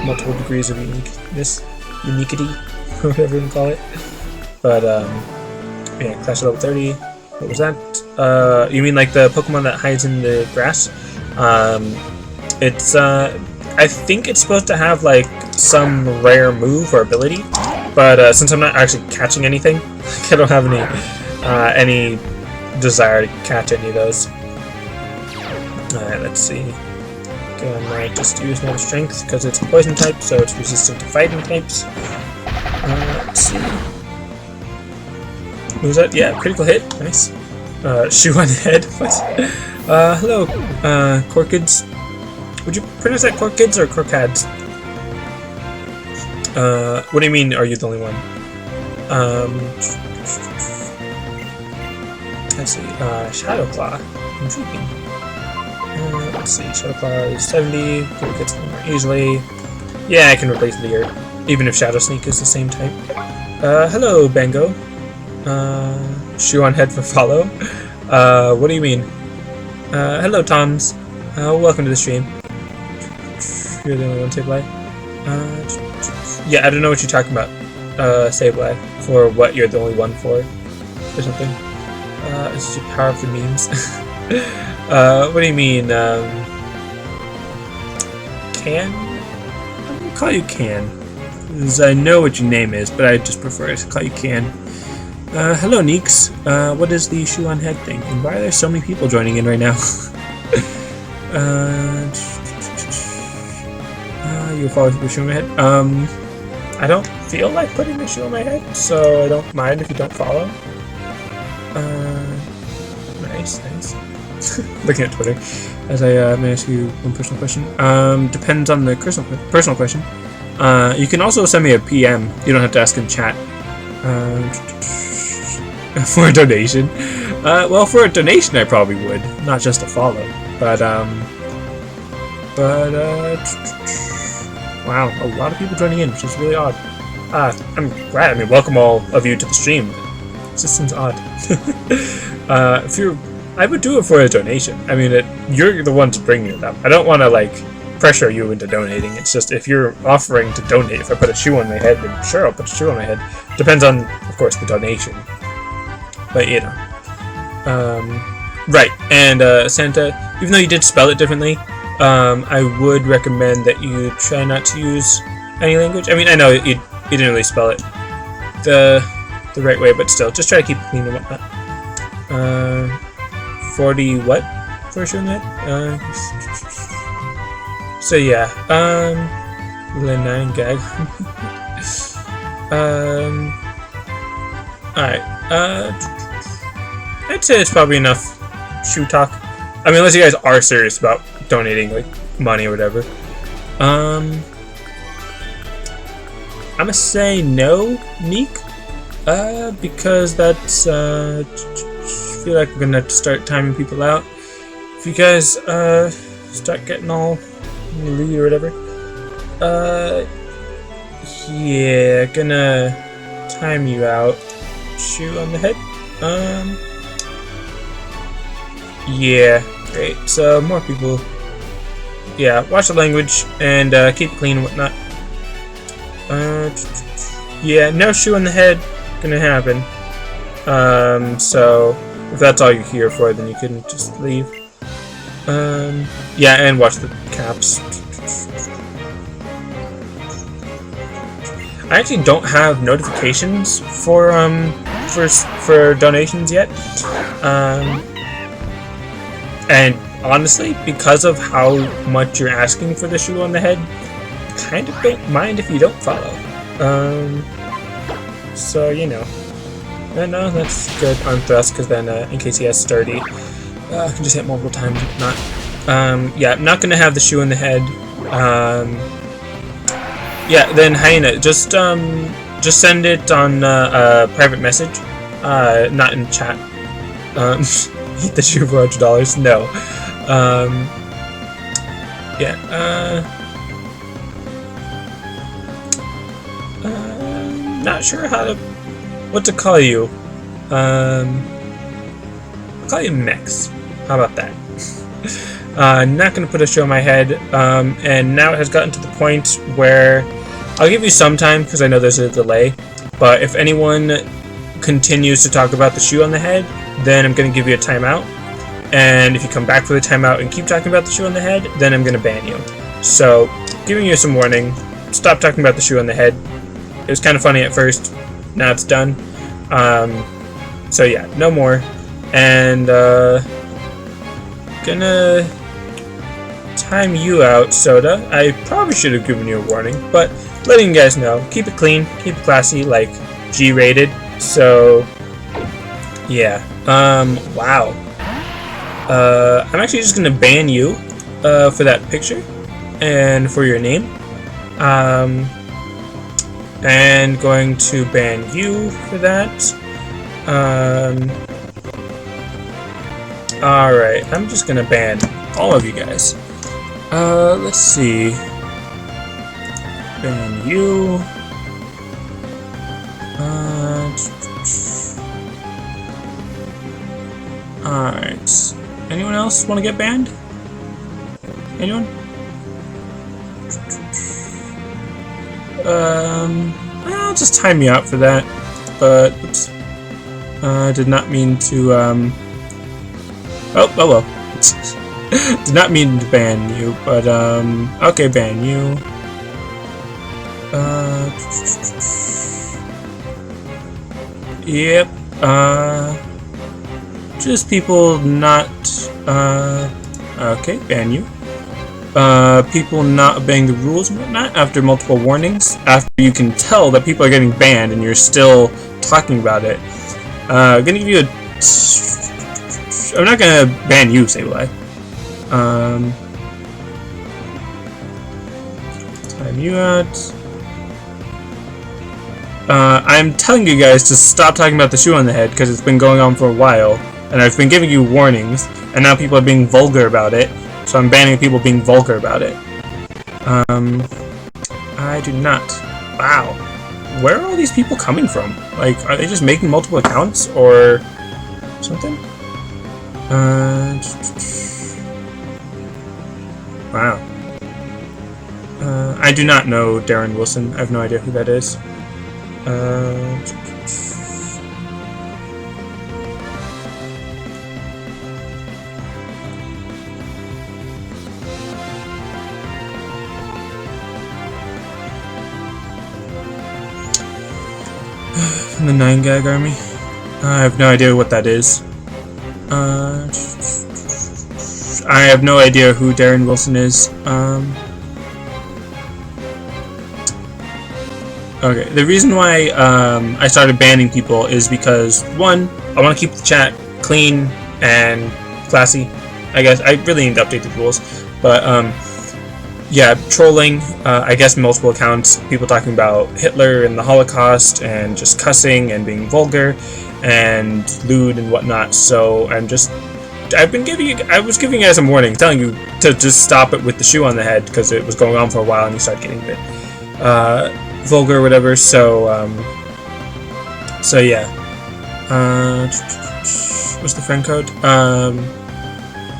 multiple degrees of uniqueness, uniquity, or whatever you call it. But yeah, Clash level 30. What was that? You mean like the Pokemon that hides in the grass? It's I think it's supposed to have like some rare move or ability, but since I'm not actually catching anything, like, I don't have any desire to catch any of those. Alright, let's see. Okay, I might just use another strength because it's a poison type, so it's resistant to fighting types. Let's see. What was that? Yeah, critical hit. Nice. Shoe on head. What? Hello, Corkids. Would you pronounce that Corkids or Corcads? What do you mean, are you the only one? Let's see. Shadow Claw. Intriguing. Let's see. Shadow Claw is 70. It gets them more easily. Yeah, I can replace the Earth, even if Shadow Sneak is the same type. Hello, Bango. Shoe on head for follow. What do you mean? Hello, Toms. Welcome to the stream. You're the only one, Sableye. Yeah, I don't know what you're talking about, Sableye. For what you're the only one for, or something. It's just power of the memes. What do you mean, Can? I'm gonna call you Can. Because I know what your name is, but I just prefer to call you Can. Hello, Neeks. What is the shoe on head thing? And why are there so many people joining in right now? You follow the shoe on my head? I don't feel like putting the shoe on my head, so I don't mind if you don't follow. Nice. Looking at Twitter, as I may ask you one personal question. Depends on the personal question. You can also send me a PM. You don't have to ask in chat. For a donation. Well, for a donation I probably would, not just a follow. But wow, a lot of people joining in, which is really odd. I'm glad. I mean, welcome all of you to the stream. It just seems odd. I would do it for a donation. I mean, you're the one to bring it up. I don't want to like pressure you into donating. It's just if you're offering to donate, if I put a shoe on my head, then sure, I'll put a shoe on my head. Depends on, of course, the donation. But you know, right. And Santa, even though you did spell it differently, I would recommend that you try not to use any language. I mean, I know you didn't really spell it the right way, but still, just try to keep it clean and whatnot. 40 what for a shoe on that? So yeah, Len9 gag. Alright, I'd say it's probably enough shoe talk. I mean, unless you guys are serious about donating, like, money or whatever. I'm gonna say no, Neek. Because that's, I feel like we're gonna have to start timing people out. If you guys, start getting all in the lead or whatever. Yeah, gonna time you out. Shoe on the head. Yeah, great. So, more people. Yeah, watch the language and keep it clean and whatnot. Yeah, no shoe on the head gonna happen. So, if that's all you're here for, then you can just leave. Yeah, and watch the caps. I actually don't have notifications for donations yet, and honestly, because of how much you're asking for the shoe on the head, kind of don't mind if you don't follow. So you know, no, that's good on thrust, because then in case he has sturdy, I can just hit multiple times. Not, yeah, I'm not gonna have the shoe in the head. Yeah, then Hyena, just send it on a private message, not in chat. Eat the shoe for $100. No. Yeah. Not sure what to call you. I'll call you Mex. How about that? Not gonna put a show on my head. And now it has gotten to the point where I'll give you some time because I know there's a delay. But if anyone continues to talk about the shoe on the head, then I'm gonna give you a timeout. And if you come back for the timeout and keep talking about the shoe on the head, then I'm gonna ban you. So, giving you some warning. Stop talking about the shoe on the head. It was kind of funny at first. Now it's done. So yeah, no more. And gonna time you out, Soda. I probably should have given you a warning, but letting you guys know, keep it clean, keep it classy, like G-rated. So yeah. Wow. I'm actually just gonna ban you for that picture and for your name. And going to ban you for that. Alright, I'm just gonna ban all of you guys. Let's see. Ban you. Alright. Anyone else want to get banned? Anyone? I'll just time you out for that. But, oops. Did not mean to, oh well. Did not mean to ban you, but, okay, ban you. Yep, just people not, okay, ban you. People not obeying the rules and whatnot after multiple warnings, after you can tell that people are getting banned and you're still talking about it. Gonna give you a... I'm not gonna ban you, Sableye. Time you out. I'm telling you guys to stop talking about the shoe on the head because it's been going on for a while, and I've been giving you warnings, and now people are being vulgar about it, so I'm banning people being vulgar about it. I do not. Wow. Where are all these people coming from? Like, are they just making multiple accounts, or something? Wow. I do not know Darren Wilson. I have no idea who that is. From the 9-Gag Army. I have no idea what that is. I have no idea who Darren Wilson is. Okay, the reason why I started banning people is because, one, I want to keep the chat clean and classy. I guess I really need to update the rules, but yeah, trolling. I guess multiple accounts, people talking about Hitler and the Holocaust, and just cussing and being vulgar, and lewd and whatnot. So I was giving you guys some warning, telling you to just stop it with the shoe on the head because it was going on for a while and you started getting a bit vulgar or whatever. So so yeah. What's the friend code?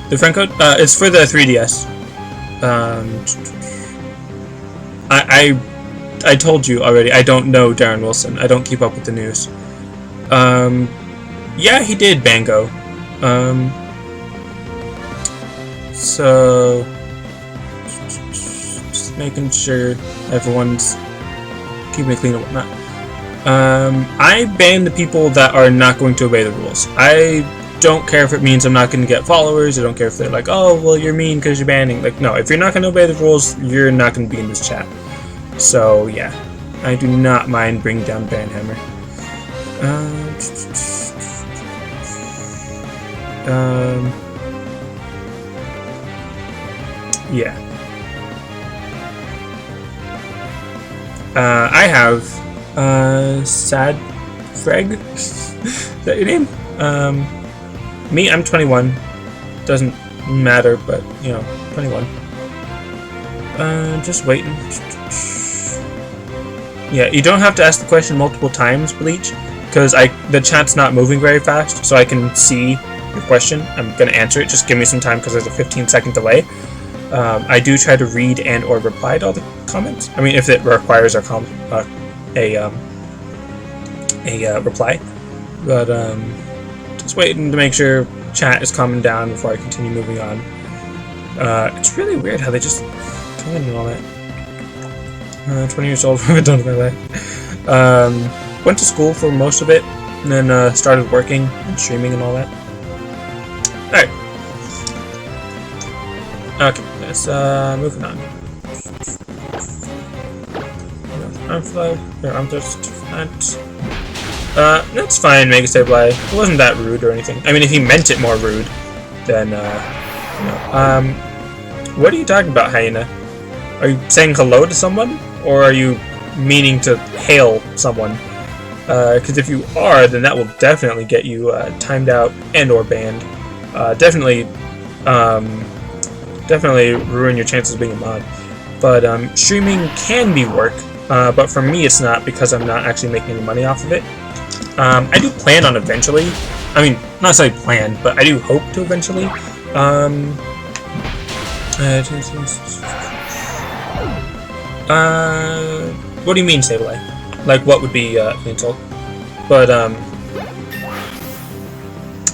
The friend code? It's for the 3DS. I told you already, I don't know Darren Wilson. I don't keep up with the news. Yeah, he did Bango. So just making sure everyone's keeping it clean and whatnot. I ban the people that are not going to obey the rules. I don't care if it means I'm not going to get followers. I don't care if they're like, oh, well, you're mean because you're banning. Like, no, if you're not going to obey the rules, you're not going to be in this chat. So, yeah. I do not mind bringing down Banhammer. Yeah. I have Sad Freg. Is that your name? Me, I'm 21. Doesn't matter, but you know, 21. Just waiting. Yeah, you don't have to ask the question multiple times, Bleach, because the chat's not moving very fast, so I can see your question. I'm gonna answer it. Just give me some time because there's a 15-second delay. I do try to read and or reply to all the comments. I mean, if it requires a reply, but just waiting to make sure chat is calming down before I continue moving on. It's really weird how they just come in and all that. 20 years old, haven't done my life. Went to school for most of it, and then started working and streaming and all that. Alright. Okay, let's moving on. I'm just that's fine, Mega Sableye. It wasn't that rude or anything. I mean, if he meant it more rude, then what are you talking about, Hyena? Are you saying hello to someone, or are you meaning to hail someone? Because if you are, then that will definitely get you timed out and or banned. Definitely ruin your chances of being a mod. But streaming can be work, but for me it's not, because I'm not actually making any money off of it. I do plan on eventually. I mean, not necessarily plan, but I do hope to eventually. What do you mean, Sableye? Like, what would be an insult? But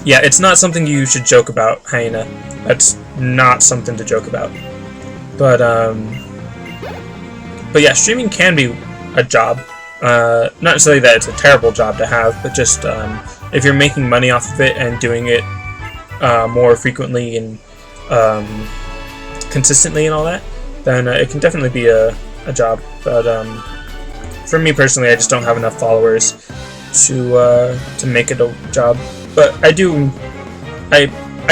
yeah, it's not something you should joke about, Hyena. That's not something to joke about. But yeah, streaming can be a job. Not necessarily that it's a terrible job to have, but just if you're making money off of it and doing it more frequently and consistently and all that, then it can definitely be a job. But for me personally, I just don't have enough followers to make it a job. But I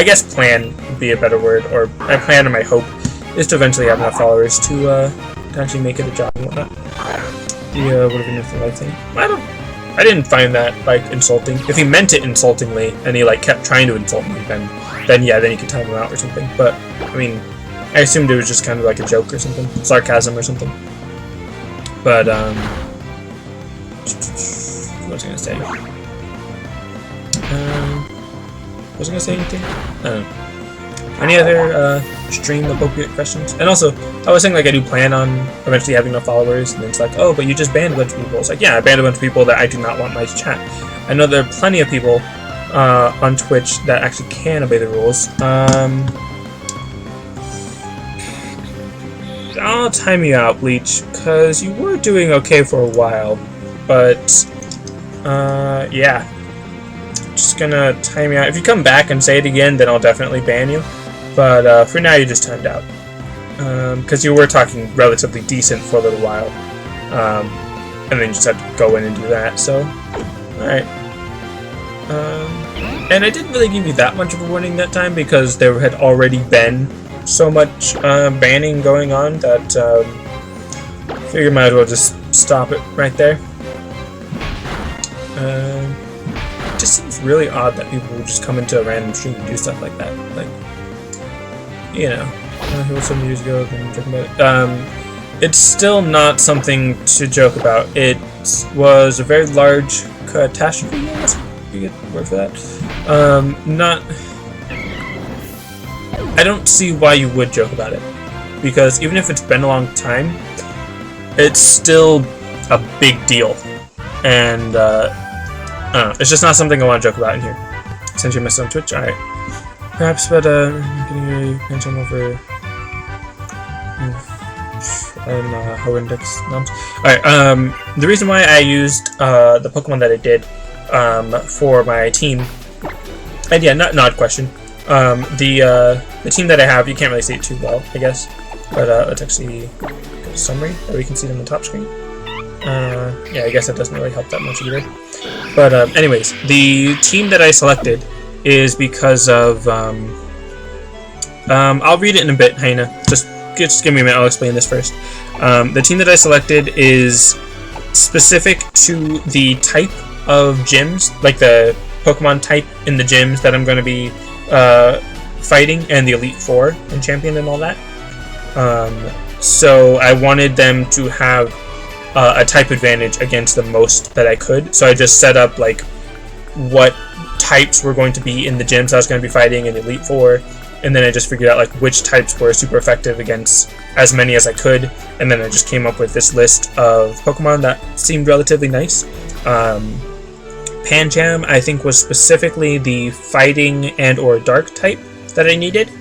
guess plan would be a better word, or my plan or my hope is to eventually have enough followers to actually make it a job and whatnot. Yeah, would have been the right thing. I didn't find that like insulting. If he meant it insultingly and he like kept trying to insult me, then yeah, then you could time him out or something. But I mean, I assumed it was just kind of like a joke or something, sarcasm or something. But what was I gonna say? Was I gonna say anything? I don't know. Any other stream appropriate questions? And also, I was saying like I do plan on eventually having enough followers, and it's like, oh, but you just banned a bunch of people. It's like, yeah, I banned a bunch of people that I do not want my chat. I know there are plenty of people on Twitch that actually can obey the rules. I'll time you out, Bleach, because you were doing okay for a while, but yeah. Just gonna time you out. If you come back and say it again, then I'll definitely ban you. But for now, you just timed out. Because you were talking relatively decent for a little while. And then you just had to go in and do that, so... Alright. And I didn't really give you that much of a warning that time, because there had already been so much banning going on that I figured I might as well just stop it right there. It just seems really odd that people would just come into a random stream and do stuff like that. Like, you know, it was some years ago, then joking about it. It's still not something to joke about. It was a very large catastrophe, I guess you get the word for that. I don't see why you would joke about it, because even if it's been a long time, it's still a big deal, and I don't know, it's just not something I want to joke about in here. Since you missed on Twitch, alright. Perhaps, but getting a pension over. and Hoendex Noms. Alright, the reason why I used the Pokemon that I did for my team, and yeah, not an odd question. The team that I have, you can't really see it too well, I guess, but let's actually get a summary that we can see it on the top screen. Yeah, I guess that doesn't really help that much either. But anyways, the team that I selected is because of I'll read it in a bit, Haina. Just give me a minute. I'll explain this first. The team that I selected is specific to the type of gyms, like the Pokemon type in the gyms that I'm going to be fighting, and the Elite Four and Champion and all that. So I wanted them to have a type advantage against the most that I could. So I just set up like what types were going to be in the gyms I was going to be fighting in the Elite Four, and then I just figured out like which types were super effective against as many as I could, and then I just came up with this list of Pokemon that seemed relatively nice. Pancham, I think, was specifically the fighting and or dark type that I needed,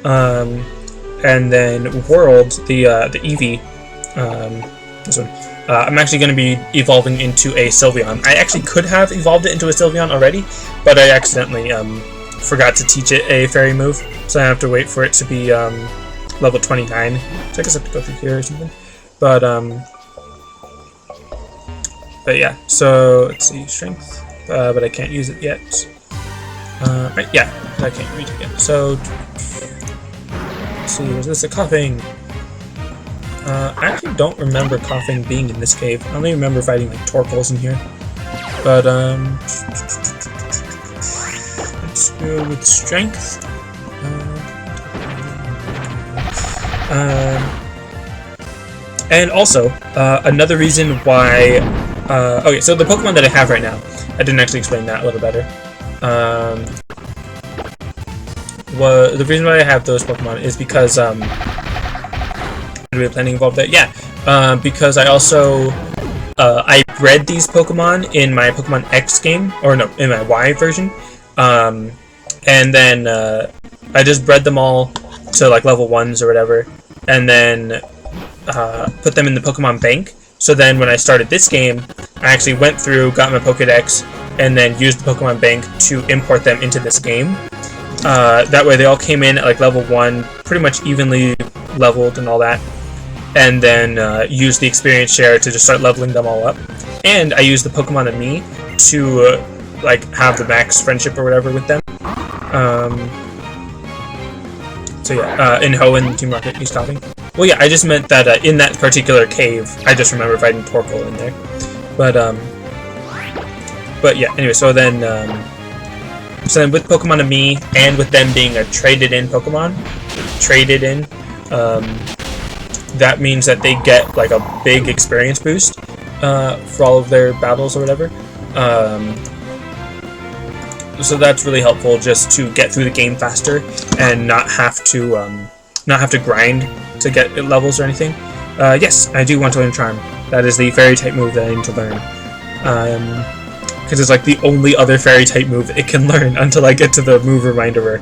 and then World, the Eevee, this one. I'm actually going to be evolving into a Sylveon. I actually could have evolved it into a Sylveon already, but I accidentally forgot to teach it a fairy move, so I have to wait for it to be level 29. So I guess I have to go through here or something. But yeah, so let's see, strength, but I can't use it yet. Right, yeah, I can't reach it yet. So let's see, was this a coughing? I actually don't remember coughing being in this cave. I only remember fighting like Torkoals in here. But let's go with strength. And also another reason why. Okay, so the Pokemon that I have right now, I didn't actually explain that a little better. The reason why I have those Pokemon is because we were planning to evolve that. Yeah, because I also I bred these Pokemon in my Pokemon X game, or no, in my Y version, and then I just bred them all to like level 1s or whatever, and then put them in the Pokemon Bank. So then when I started this game, I actually went through, got my Pokédex, and then used the Pokemon Bank to import them into this game. That way they all came in at like level 1, pretty much evenly leveled and all that, and then used the experience share to just start leveling them all up. And I used the Pokemon of me to like have the max friendship or whatever with them. So yeah, in Hoenn, Team Rocket, he's coughing. Well, yeah, I just meant that in that particular cave, I just remember fighting Torkoal in there. But yeah, anyway, so then with Pokemon of me, and with them being a traded-in Pokemon, that means that they get like a big experience boost for all of their battles or whatever. So that's really helpful, just to get through the game faster and not have to grind to get levels or anything. Yes, I do want to learn Charm. That is the fairy type move that I need to learn. Because it's like the only other fairy type move it can learn until I get to the move reminder.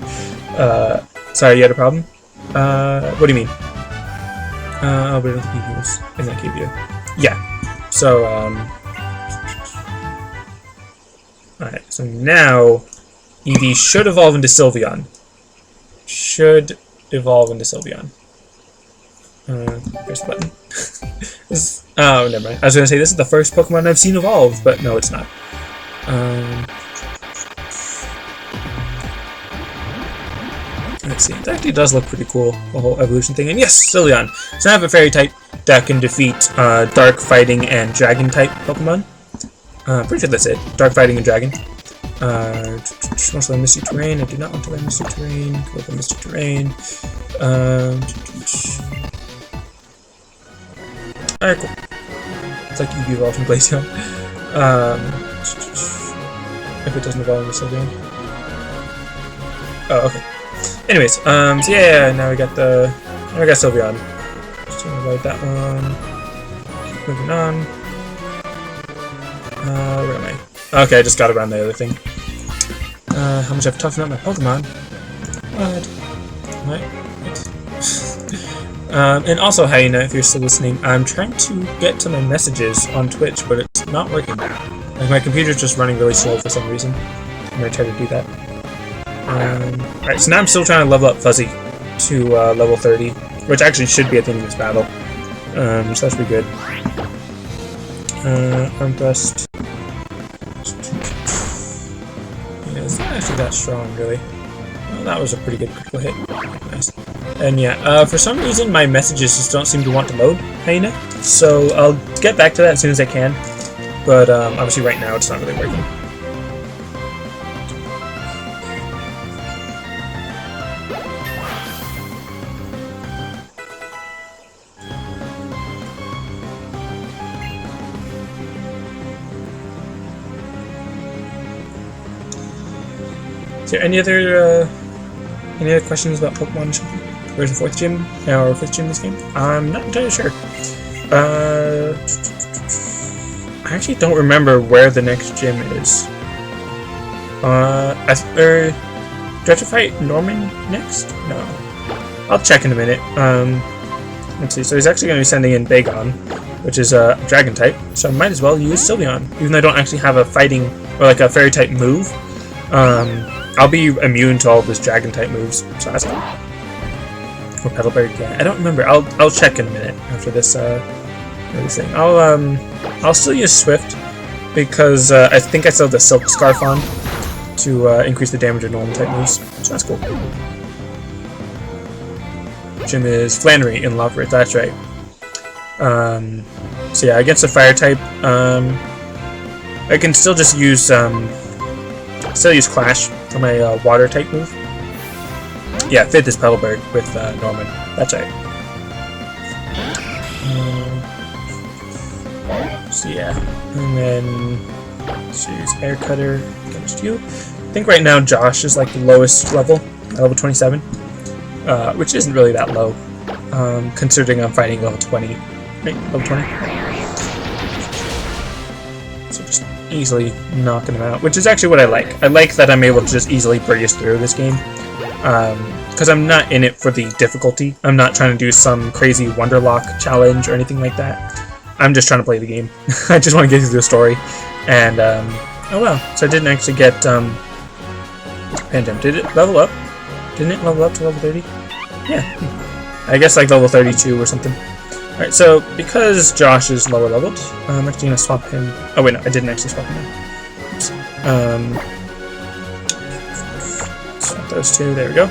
Sorry, you had a problem? What do you mean? Oh, but I don't think he was in that cave yet. Yeah. So, alright, so now Eevee should evolve into Sylveon. Press the button. Oh, never mind. I was going to say this is the first Pokemon I've seen evolve, but no, it's not. Let's see. It actually does look pretty cool, the whole evolution thing. And yes, Sylveon. So I have a fairy type that can defeat dark fighting and dragon type Pokemon. Pretty sure that's it. Dark fighting and dragon. Want to learn Misty Terrain? I do not want to learn Misty Terrain. Go with the Misty Terrain. Alright, cool. It's like Eevee evolved from Glaceon. If it doesn't evolve into Sylveon. Oh, okay. Anyways, so yeah, now we got Sylveon. Just gonna avoid that one. Keep moving on. Where am I? Okay, I just got around the other thing. How much I've toughened up my Pokemon? What? And also, Hyena, if you're still listening, I'm trying to get to my messages on Twitch, but it's not working. Like, my computer's just running really slow for some reason. I'm gonna try to do that. Alright, so now I'm still trying to level up Fuzzy to level 30, which actually should be at the end of this battle. So that's pretty good. Arm thrust. Yeah, it's not actually that strong, really. Well, that was a pretty good critical hit. Nice. And yeah, for some reason my messages just don't seem to want to load, Hyena. So I'll get back to that as soon as I can. But obviously right now it's not really working. Is there any other questions about Pokemon or something? Where's the 4th gym? Or 5th gym in this game? I'm not entirely sure. I actually don't remember where the next gym is. Do I have to fight Norman next? No. I'll check in a minute. Let's see. So he's actually going to be sending in Bagon, which is a dragon type. So I might as well use Sylveon, even though I don't actually have a fighting or like a fairy type move. I'll be immune to all of his dragon type moves, so that's cool. Or Petal Bird, yeah. I don't remember. I'll check in a minute after this thing. I'll still use Swift because I think I still have the Silk Scarf on to increase the damage of normal type moves, so that's cool. Gym is Flannery in Lava Earth, that's right. So yeah, against the fire type, I can still just use Clash for my water type move. Yeah, fit this Petal Bird with Norman. That's right. So yeah, and then let's use Air Cutter against you. I think right now Josh is like the lowest level, level 27, which isn't really that low, considering I'm fighting level 20. Right, level 20. So just easily knocking him out, which is actually what I like. I like that I'm able to just easily breeze through this game, because I'm not in it for the difficulty. I'm not trying to do some crazy Wonderlock challenge or anything like that. I'm just trying to play the game. I just want to get through the story, and oh wow! So I didn't actually get Pandem. Did it level up? Didn't it level up to level 30? Yeah, I guess like level 32 or something. Alright, so because Josh is lower leveled, I'm actually going to swap him. Oh wait, no, I didn't actually swap him in. Oops. Swap those two, there we go.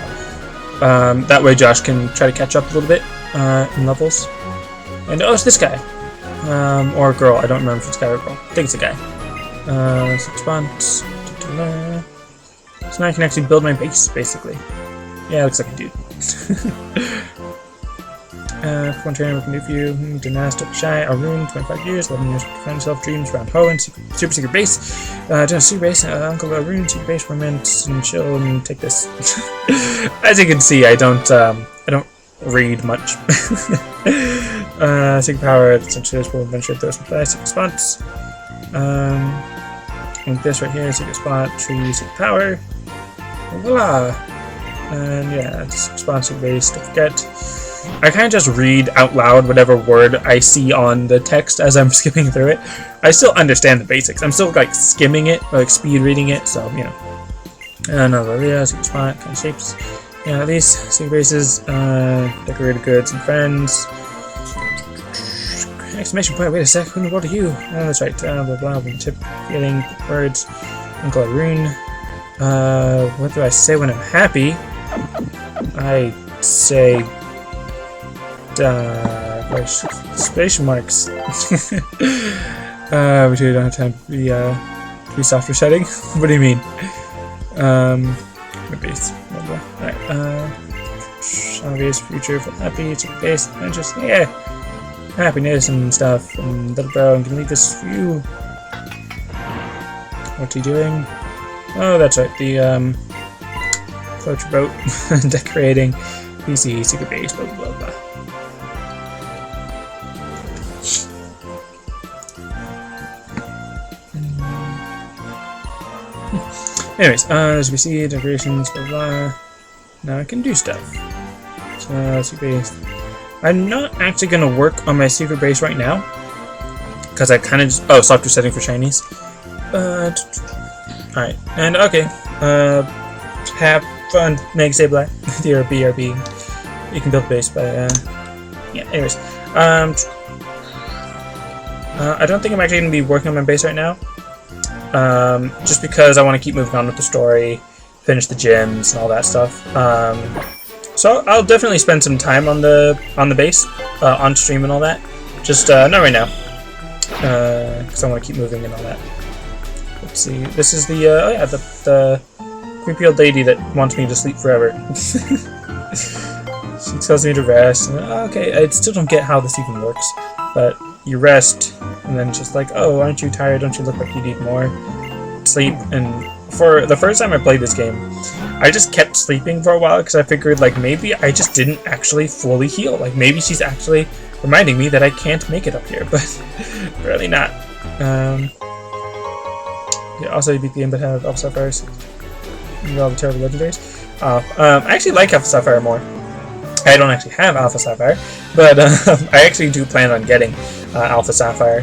That way Josh can try to catch up a little bit in levels. And oh, it's this guy. Or a girl, I don't remember if it's a guy or a girl. I think it's a guy. Response. So now I can actually build my base, basically. Yeah, it looks like a dude. One trainer we can do for you. Dynastic Shy, Arun, 25 years, 11 years, find yourself dreams, round ho, and super secret base. Secret base, Uncle Arun, secret base, romance, and chill, and take this. As you can see, I don't read much. Secret power, essentially will adventure those with secret spots. And this right here, secret spot, tree, secret power. Voila! And yeah, secret spot, secret base, don't forget. I kind of just read out loud whatever word I see on the text as I'm skipping through it. I still understand the basics. I'm still like skimming it, or like speed reading it, so you know. Another area, secret spot, kind of shapes. Yeah, these secret bases, decorated goods and friends. Exclamation point, wait a sec, who in the world are you? Oh, that's right, blah blah, tip, feeling, words, Uncle Arun. What do I say when I'm happy? I say, exclamation marks. We don't have time to be soft resetting. What do you mean? Base, blah blah. Alright, obvious future for happy, it's a base, and just, yeah. Happiness and stuff, and little bro, and can leave this for you. What's he doing? Oh, that's right, the float your boat, decorating, PC, secret base, blah blah blah. Anyways, as we see, decorations, blah blah. Now I can do stuff. So, secret base. I'm not actually gonna work on my secret base right now because I kind of just software setting for shinies. Alright, and okay. Have fun, Meg Sableye. Dear BRB. You can build a base, but yeah. Anyways, I don't think I'm actually gonna be working on my base right now. Just because I want to keep moving on with the story, finish the gyms and all that stuff. So I'll definitely spend some time on the base, on stream and all that. Just not right now, because I want to keep moving and all that. Let's see. This is the oh yeah, the creepy old lady that wants me to sleep forever. She tells me to rest. And, okay, I still don't get how this even works, but you rest, and then just like, oh, aren't you tired? Don't you look like you need more sleep? And for the first time I played this game, I just kept sleeping for a while because I figured like maybe I just didn't actually fully heal. Like maybe she's actually reminding me that I can't make it up here, but really not. Yeah, also you beat the game but have Alpha Sapphire and all the terrible legendaries. I actually like Alpha Sapphire more. I don't actually have Alpha Sapphire, but I actually do plan on getting Alpha Sapphire,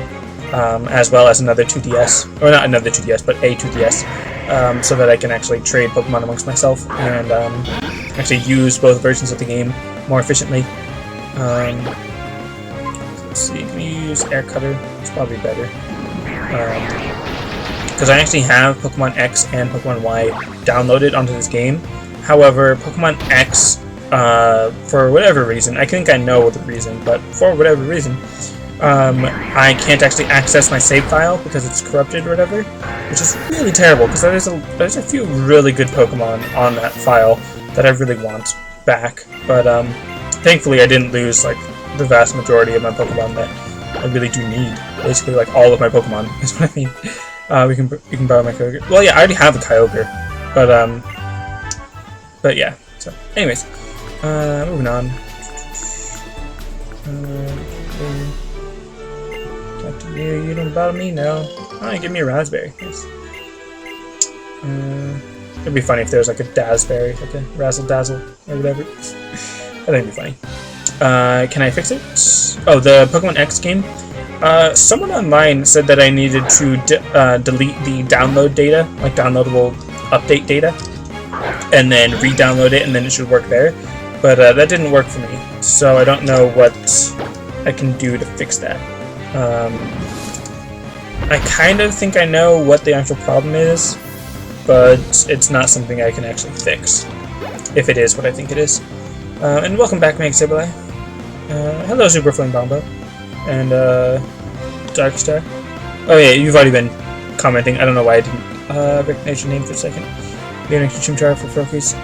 as well as another 2DS, or not another 2DS, but a 2DS, so that I can actually trade Pokemon amongst myself and actually use both versions of the game more efficiently. Let's see, can we use Air Cutter? It's probably better. Because I actually have Pokemon X and Pokemon Y downloaded onto this game. However, Pokemon X, for whatever reason, I think I know the reason, but for whatever reason, I can't actually access my save file because it's corrupted or whatever, which is really terrible because there's a few really good Pokemon on that file that I really want back. But thankfully I didn't lose like the vast majority of my Pokemon that I really do need. Basically, like all of my Pokemon is what I mean. We can borrow my Kyogre. Well, yeah, I already have a Kyogre, but yeah. So, anyways, moving on. Talk to you. You don't bother me, no. Oh, give me a raspberry. Yes. It'd be funny if there was like a Dazzberry, like a Razzle Dazzle or whatever. I think it'd be funny. Can I fix it? Oh, the Pokemon X game. Someone online said that I needed to delete the download data, like downloadable update data, and then re-download it, and then it should work there. But that didn't work for me, so I don't know what I can do to fix that. I kind of think I know what the actual problem is, but it's not something I can actually fix, if it is what I think it is. And welcome back, Meg Sableye. Hello, Super Flame Bombo. And, Darkstar. Oh yeah, you've already been commenting. I don't know why I didn't, recognize your name for a second. You're an extra Chimchar for Frokies.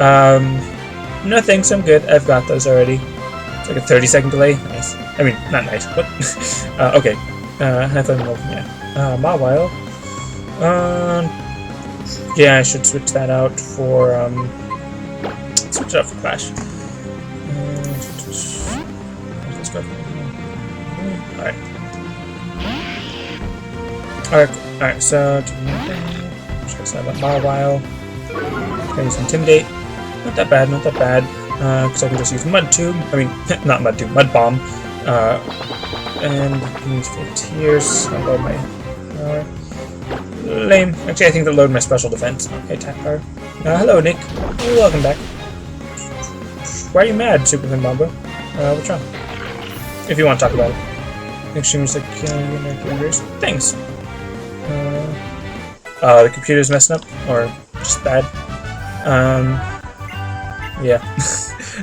No thanks, I'm good. I've got those already. It's like a 30-second delay. Nice. I mean, not nice, but, okay. High Flame Wolf, yeah. Mawile. Yeah, I should switch that out for, switch it out for Clash. Let's go. Alright, so check this out about Mawile. Gonna use Intimidate. Not that bad, because I can just use Mud Tube. I mean, not Mud Tube, Mud Bomb. And I can use 4 tiers. I'll load my lame. Actually, I think they'll load my special defense. Okay, attack power. Hello, Nick. Welcome back. Why are you mad, Super Flame Bombo? What's wrong? If you want to talk about it. Extremely like computers. Thanks. The computer's messing up, or just bad. Yeah.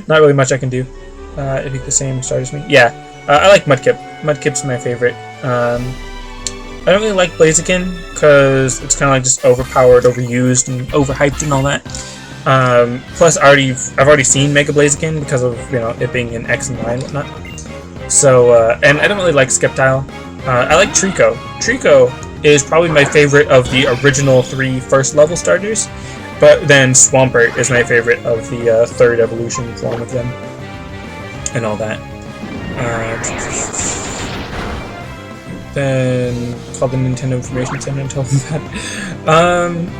Not really much I can do. If he's the same start as me. Yeah. I like Mudkip. Mudkip's my favorite. I don't really like Blaziken because it's kind of like just overpowered, overused, and overhyped and all that. Plus, I've already seen Mega Blaziken because of it being in X and Y and whatnot. So, and I don't really like Sceptile. I like Trico. Trico is probably my favorite of the original 3 first level starters, but then Swampert is my favorite of the 3rd evolution form of them, and all that. Then call the Nintendo Information Center and tell them that.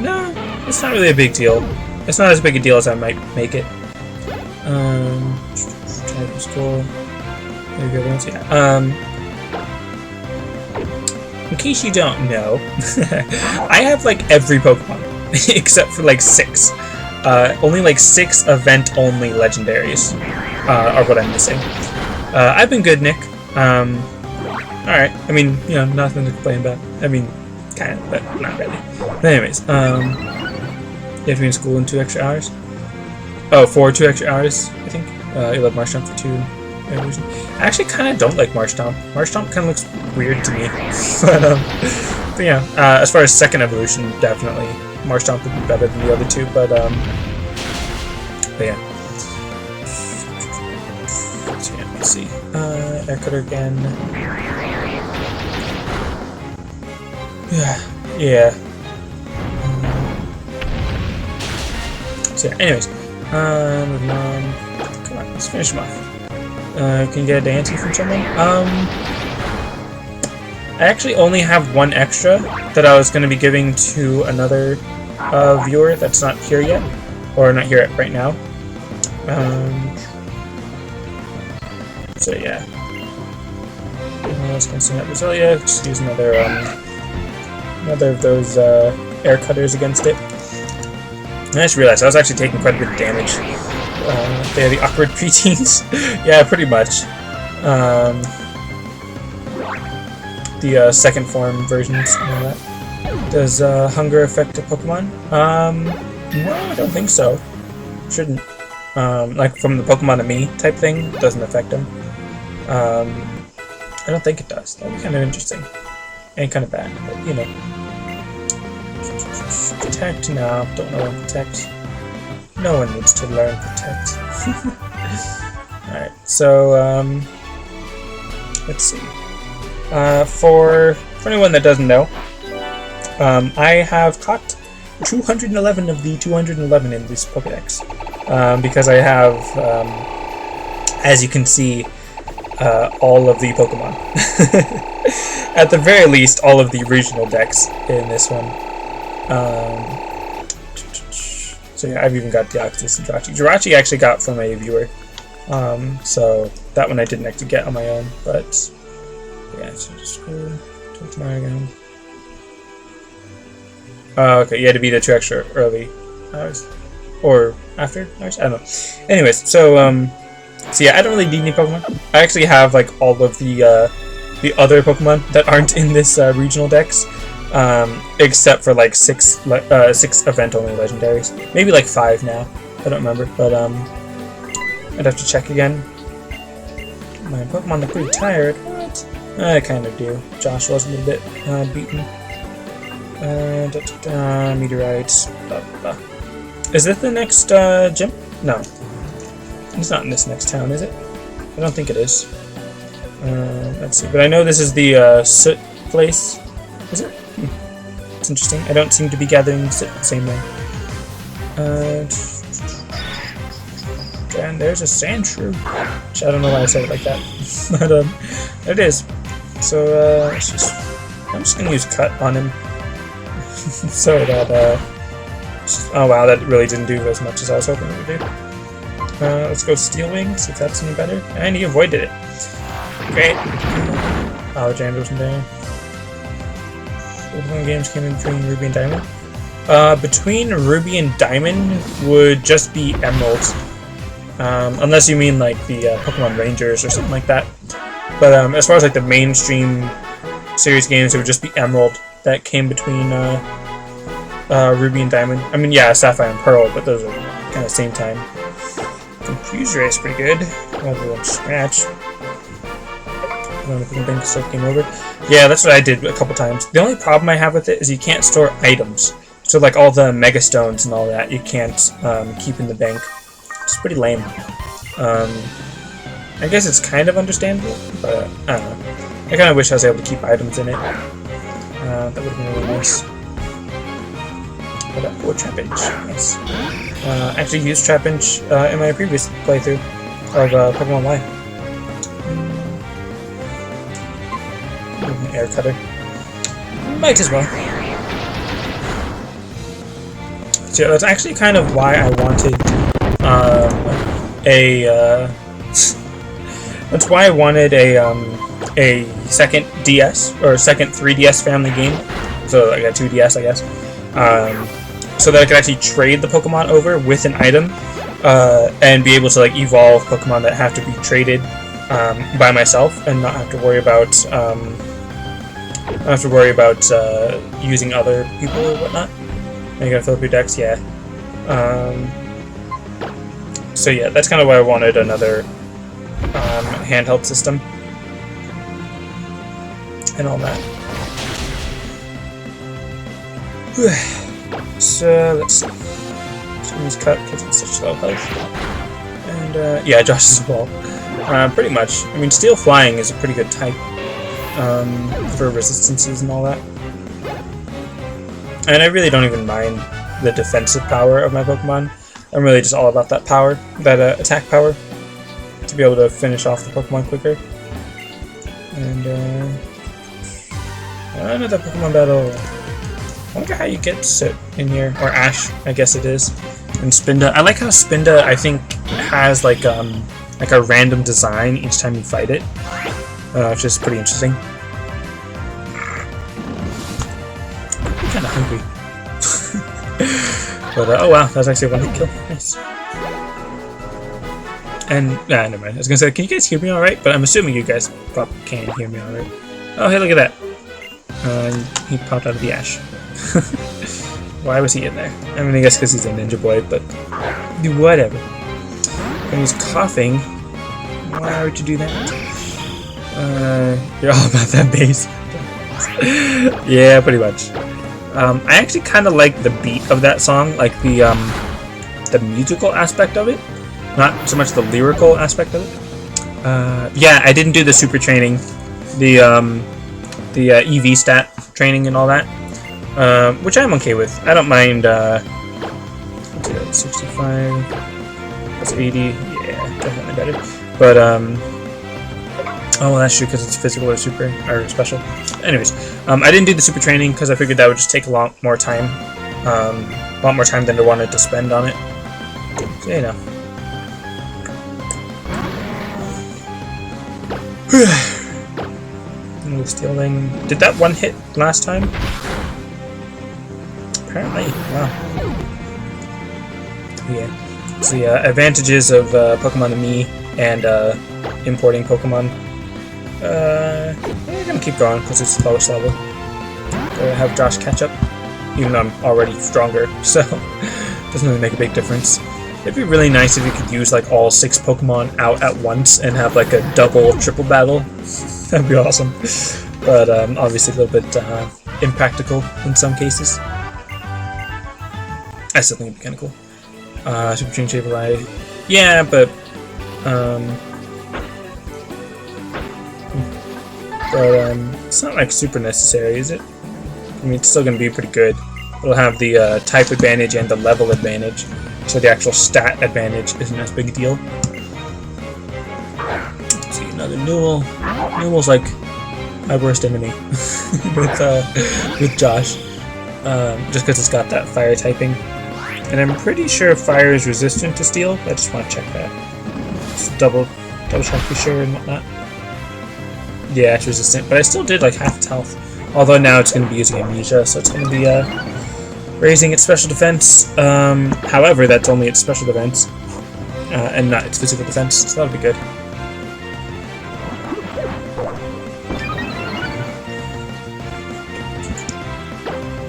No, it's not really a big deal. It's not as big a deal as I might make it. Try to school. Maybe other ones, yeah. In case you don't know, I have like every Pokemon except for like 6. Only like 6 event-only legendaries are what I'm missing. I've been good, Nick. Alright. I mean, you know, nothing to complain about. I mean, kind of, but not really. But anyways, you have to be in school in 2 extra hours? Oh, for 2 extra hours, I think. You love Marshtomp for 2 evolution. I actually kind of don't like Marshtomp. Marshtomp kind of looks weird to me. But yeah, as far as second evolution, definitely Marshtomp would be better than the other 2, but yeah. So yeah, let's see. Air Cutter again. Yeah. So yeah, anyways. Moving on. Come on, let's finish them off. Can you get a Dansey from someone? I actually only have 1 extra that I was going to be giving to another viewer that's not here yet, or not here right now. So yeah. Let's consume that Roselia. Just use another of those air cutters against it. And I just realized I was actually taking quite a bit of damage. They're the awkward preteens. Yeah, pretty much. The second form versions and all that. Does hunger affect a Pokemon? No, I don't think so. Shouldn't. Like from the Pokemon to me type thing, doesn't affect them. I don't think it does. That'd be kind of interesting. And kind of bad, but you know. Protect? No, don't know what protect. No one needs to learn protect. Alright, so let's see. For anyone that doesn't know, I have caught 211 of the 211 in this Pokédex. Because I have, as you can see, all of the Pokemon. At the very least, all of the regional decks in this one. So yeah, I've even got Deoxys and Jirachi. Jirachi I actually got from a viewer. So that one I didn't actually get on my own, but yeah, so just go to tomorrow again. Okay, you had to be there 2 extra early hours. Or after hours? I don't know. Anyways, so yeah, I don't really need any Pokemon. I actually have like all of the other Pokemon that aren't in this regional decks. Except for like 6 event-only legendaries. Maybe like 5 now. I don't remember, but I'd have to check again. My Pokemon look pretty tired. What? I kind of do. Josh was a little bit beaten. Meteorites. Blah, blah. Is this the next gym? No. It's not in this next town, is it? I don't think it is. Let's see. But I know this is the soot place. Is it? It's interesting. I don't seem to be gathering soot the same way. And there's a sand shrew. Which I don't know why I said it like that. But there it is. So let's just. I'm just gonna use cut on him. So that oh wow, that really didn't do as much as I was hoping it would do. Let's go Steel Wing, see if that's any better. And he avoided it. Great. Alexander wasn't there. Pokemon games came in between Ruby and Diamond. Between Ruby and Diamond would just be Emerald. Unless you mean like the Pokemon Rangers or something like that. But as far as like the mainstream series games, it would just be Emerald that came between Ruby and Diamond. I mean, yeah, Sapphire and Pearl, but those are kind of same time. Confuse Ray is pretty good. Another one Scratch. I don't know if you can think stuff came over. Yeah, that's what I did a couple times. The only problem I have with it is you can't store items. So like all the Mega Stones and all that, you can't keep in the bank. It's pretty lame. I guess it's kind of understandable, but I don't know. I kind of wish I was able to keep items in it. That would have been really nice. But oh, Trapinch. Nice. Actually used Trapinch in my previous playthrough of Pokemon Y. An air cutter. Might as well. So yeah, that's actually kind of why I wanted That's why I wanted a second DS or second 3DS family game. So I got 2DS, I guess. So that I could actually trade the Pokemon over with an item, and be able to like evolve Pokemon that have to be traded by myself, and not have to worry about using other people or whatnot. And you gotta fill up your decks, yeah. So yeah, that's kind of why I wanted another handheld system and all that. So let's see. Just cut because it's such low health. And yeah, Josh as well. Pretty much. I mean, Steel Flying is a pretty good type for resistances and all that. And I really don't even mind the defensive power of my Pokemon. I'm really just all about that power, that attack power, to be able to finish off the Pokemon quicker. And another Pokemon battle. I wonder how you get Sit in here, or Ash, I guess it is, and Spinda. I like how Spinda, I think, has like a random design each time you fight it, which is pretty interesting. I'm kind of hungry. But oh wow, that was actually a one-hit kill. Nice. And never mind. I was gonna say, can you guys hear me all right? But I'm assuming you guys probably can hear me all right. Oh hey, look at that. He popped out of the ash. Why was he in there? I mean, I guess because he's a ninja boy, but whatever. When he's coughing, why would you do that? You're all about that bass. Yeah, pretty much. I actually kind of like the beat of that song, like the musical aspect of it, not so much the lyrical aspect of it. Yeah, I didn't do the super training, the EV stat training and all that, which I'm okay with. I don't mind. 65, that's 80. Yeah, definitely better. But oh, well, that's true because it's physical or super or special. Anyways, I didn't do the super training because I figured that would just take a lot more time, than I wanted to spend on it. So, you know. Stealing. Did that one hit last time? Apparently. Wow. Yeah. So yeah, advantages of Pokemon to me and importing Pokemon. I'm gonna keep going because it's the lowest level. Gonna have Josh catch up, even though I'm already stronger, so doesn't really make a big difference. It'd be really nice if you could use like all 6 Pokemon out at once and have like a double, triple battle. That'd be awesome. But obviously a little bit impractical in some cases. I still think it'd be kind of cool. Super Change Sableye. Yeah, but it's not like super necessary, is it? I mean, it's still going to be pretty good. It'll have the type advantage and the level advantage, so the actual stat advantage isn't as big a deal. Let's see, another Newell. Newell's like my worst enemy with Josh, just because it's got that fire typing. And I'm pretty sure fire is resistant to steel. I just want to check that. Just double check be sure and whatnot. Yeah, it's resistant, but I still did like half its health. Although now it's going to be using Amnesia, so it's going to be raising its special defense. However, that's only its special defense, and not its physical defense, so that'll be good.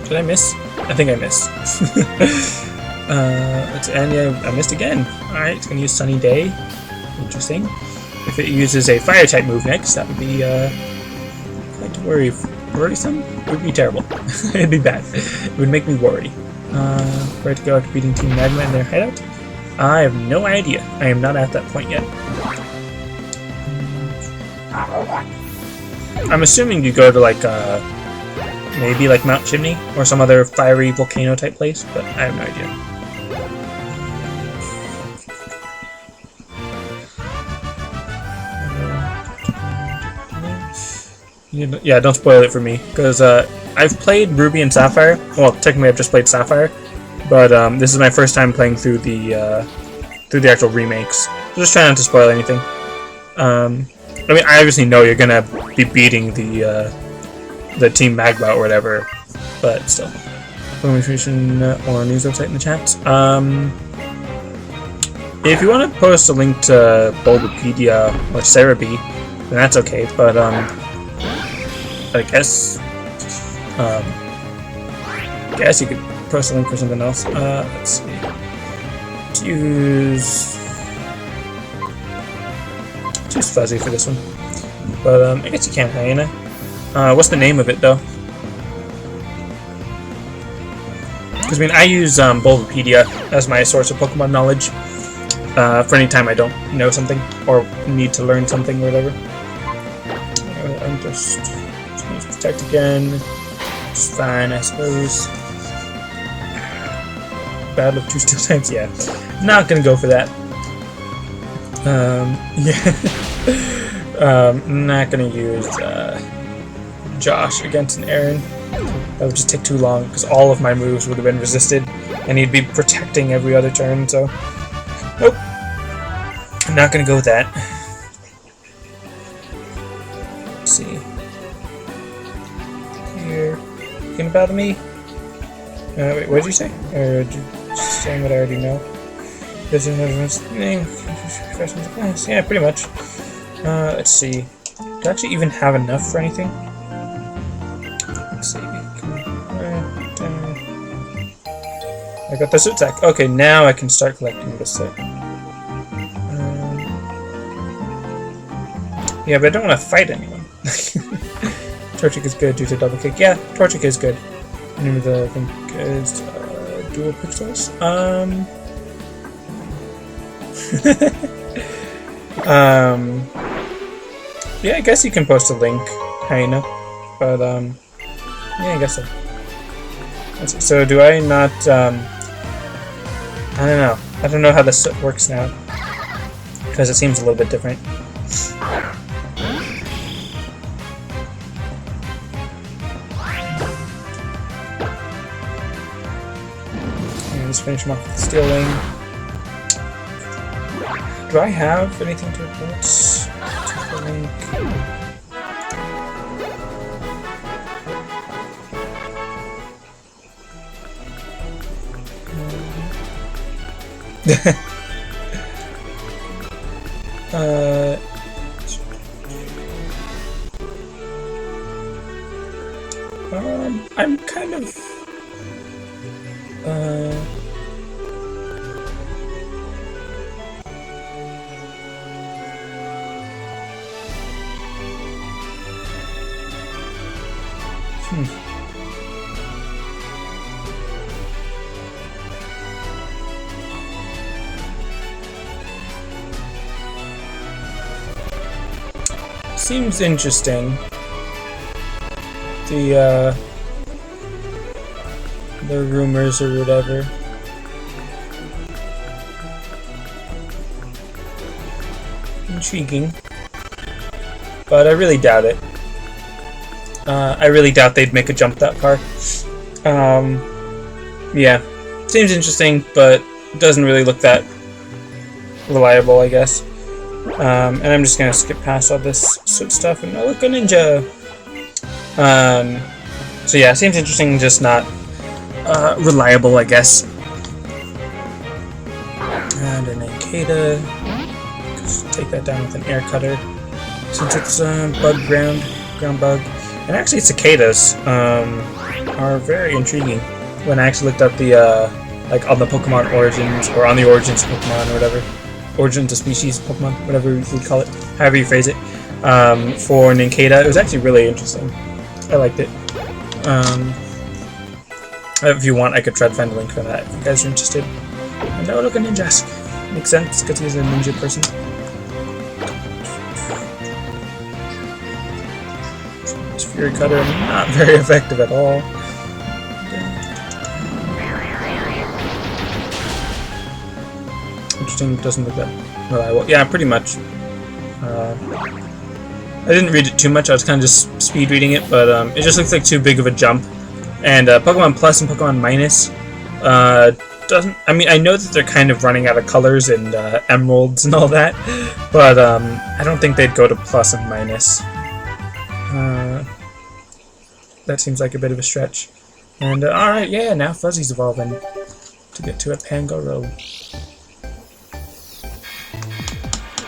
Did I miss? I think I missed. And yeah, I missed again. Alright, it's going to use Sunny Day. Interesting. If it uses a fire type move next, that would be quite worrisome. It would be terrible. It'd be bad. It would make me worry. Where to go after beating Team Magma in their hideout? I have no idea. I am not at that point yet. I'm assuming you go to like maybe like Mount Chimney or some other fiery volcano type place, but I have no idea. Yeah, don't spoil it for me, because I've played Ruby and Sapphire. Well, technically I've just played Sapphire, but this is my first time playing through the actual remakes. So just trying not to spoil anything. I mean, I obviously know you're gonna be beating the Team Magma or whatever, but still. Information or news website in the chat. If you want to post a link to Bulbapedia or Cerebi, then that's okay. But I guess you could post a link for something else. Let's see. Let's use Fuzzy for this one. But I guess you can, Hyena. What's the name of it though? Because I mean, I use Bulbapedia as my source of Pokemon knowledge for any time I don't know something or need to learn something or whatever. I'm just use Protect again. It's fine, I suppose. Battle of 2 Steel types, yeah. Not gonna go for that. Yeah. Not gonna use Josh against an Aaron. That would just take too long because all of my moves would have been resisted and he'd be protecting every other turn, so nope. I'm not gonna go with that. Let's see. Here. You gonna battle me? Wait, what did you say? Or did you just saying what I already know? Yeah, pretty much. Let's see. Do I actually even have enough for anything? Let's see. I got the suit sack. Okay, now I can start collecting this set. Yeah, but I don't want to fight anyone. Torchic is good due to double kick. Yeah, Torchic is good. The name of the thing is dual pixels. Yeah, I guess you can post a link, Hyena. But yeah, I guess so. Let's see. So do I not? I don't know. I don't know how this works now because it seems a little bit different. And let's finish him off with the Steel Wing. Do I have anything to report? To the link. I'm kind of seems interesting. The rumors or whatever. Intriguing. But I really doubt it. I really doubt they'd make a jump that far. Yeah. Seems interesting, but doesn't really look that reliable, I guess. And I'm just gonna skip past all this soot stuff and look, a ninja. So yeah, seems interesting, just not reliable, I guess. And an Ankata. Just take that down with an air cutter, since it's ground bug. And actually, cicadas are very intriguing. When I actually looked up the like on the Pokemon Origins or on the Origins of Pokemon or whatever. Origins of Species Pokemon, whatever you would call it, however you phrase it, for Nincada. It was actually really interesting. I liked it. If you want, I could try to find a link for that if you guys are interested. And oh, look, a Ninjask. Makes sense, because he's a ninja person. This Fury Cutter, not very effective at all. Interesting, doesn't look that reliable. Yeah, pretty much. I didn't read it too much, I was kind of just speed reading it, but it just looks like too big of a jump. And Pokemon Plus and Pokemon Minus doesn't. I mean, I know that they're kind of running out of colors and emeralds and all that, but I don't think they'd go to plus and minus. That seems like a bit of a stretch. And alright, yeah, now Fuzzy's evolving to get to a Pangoro.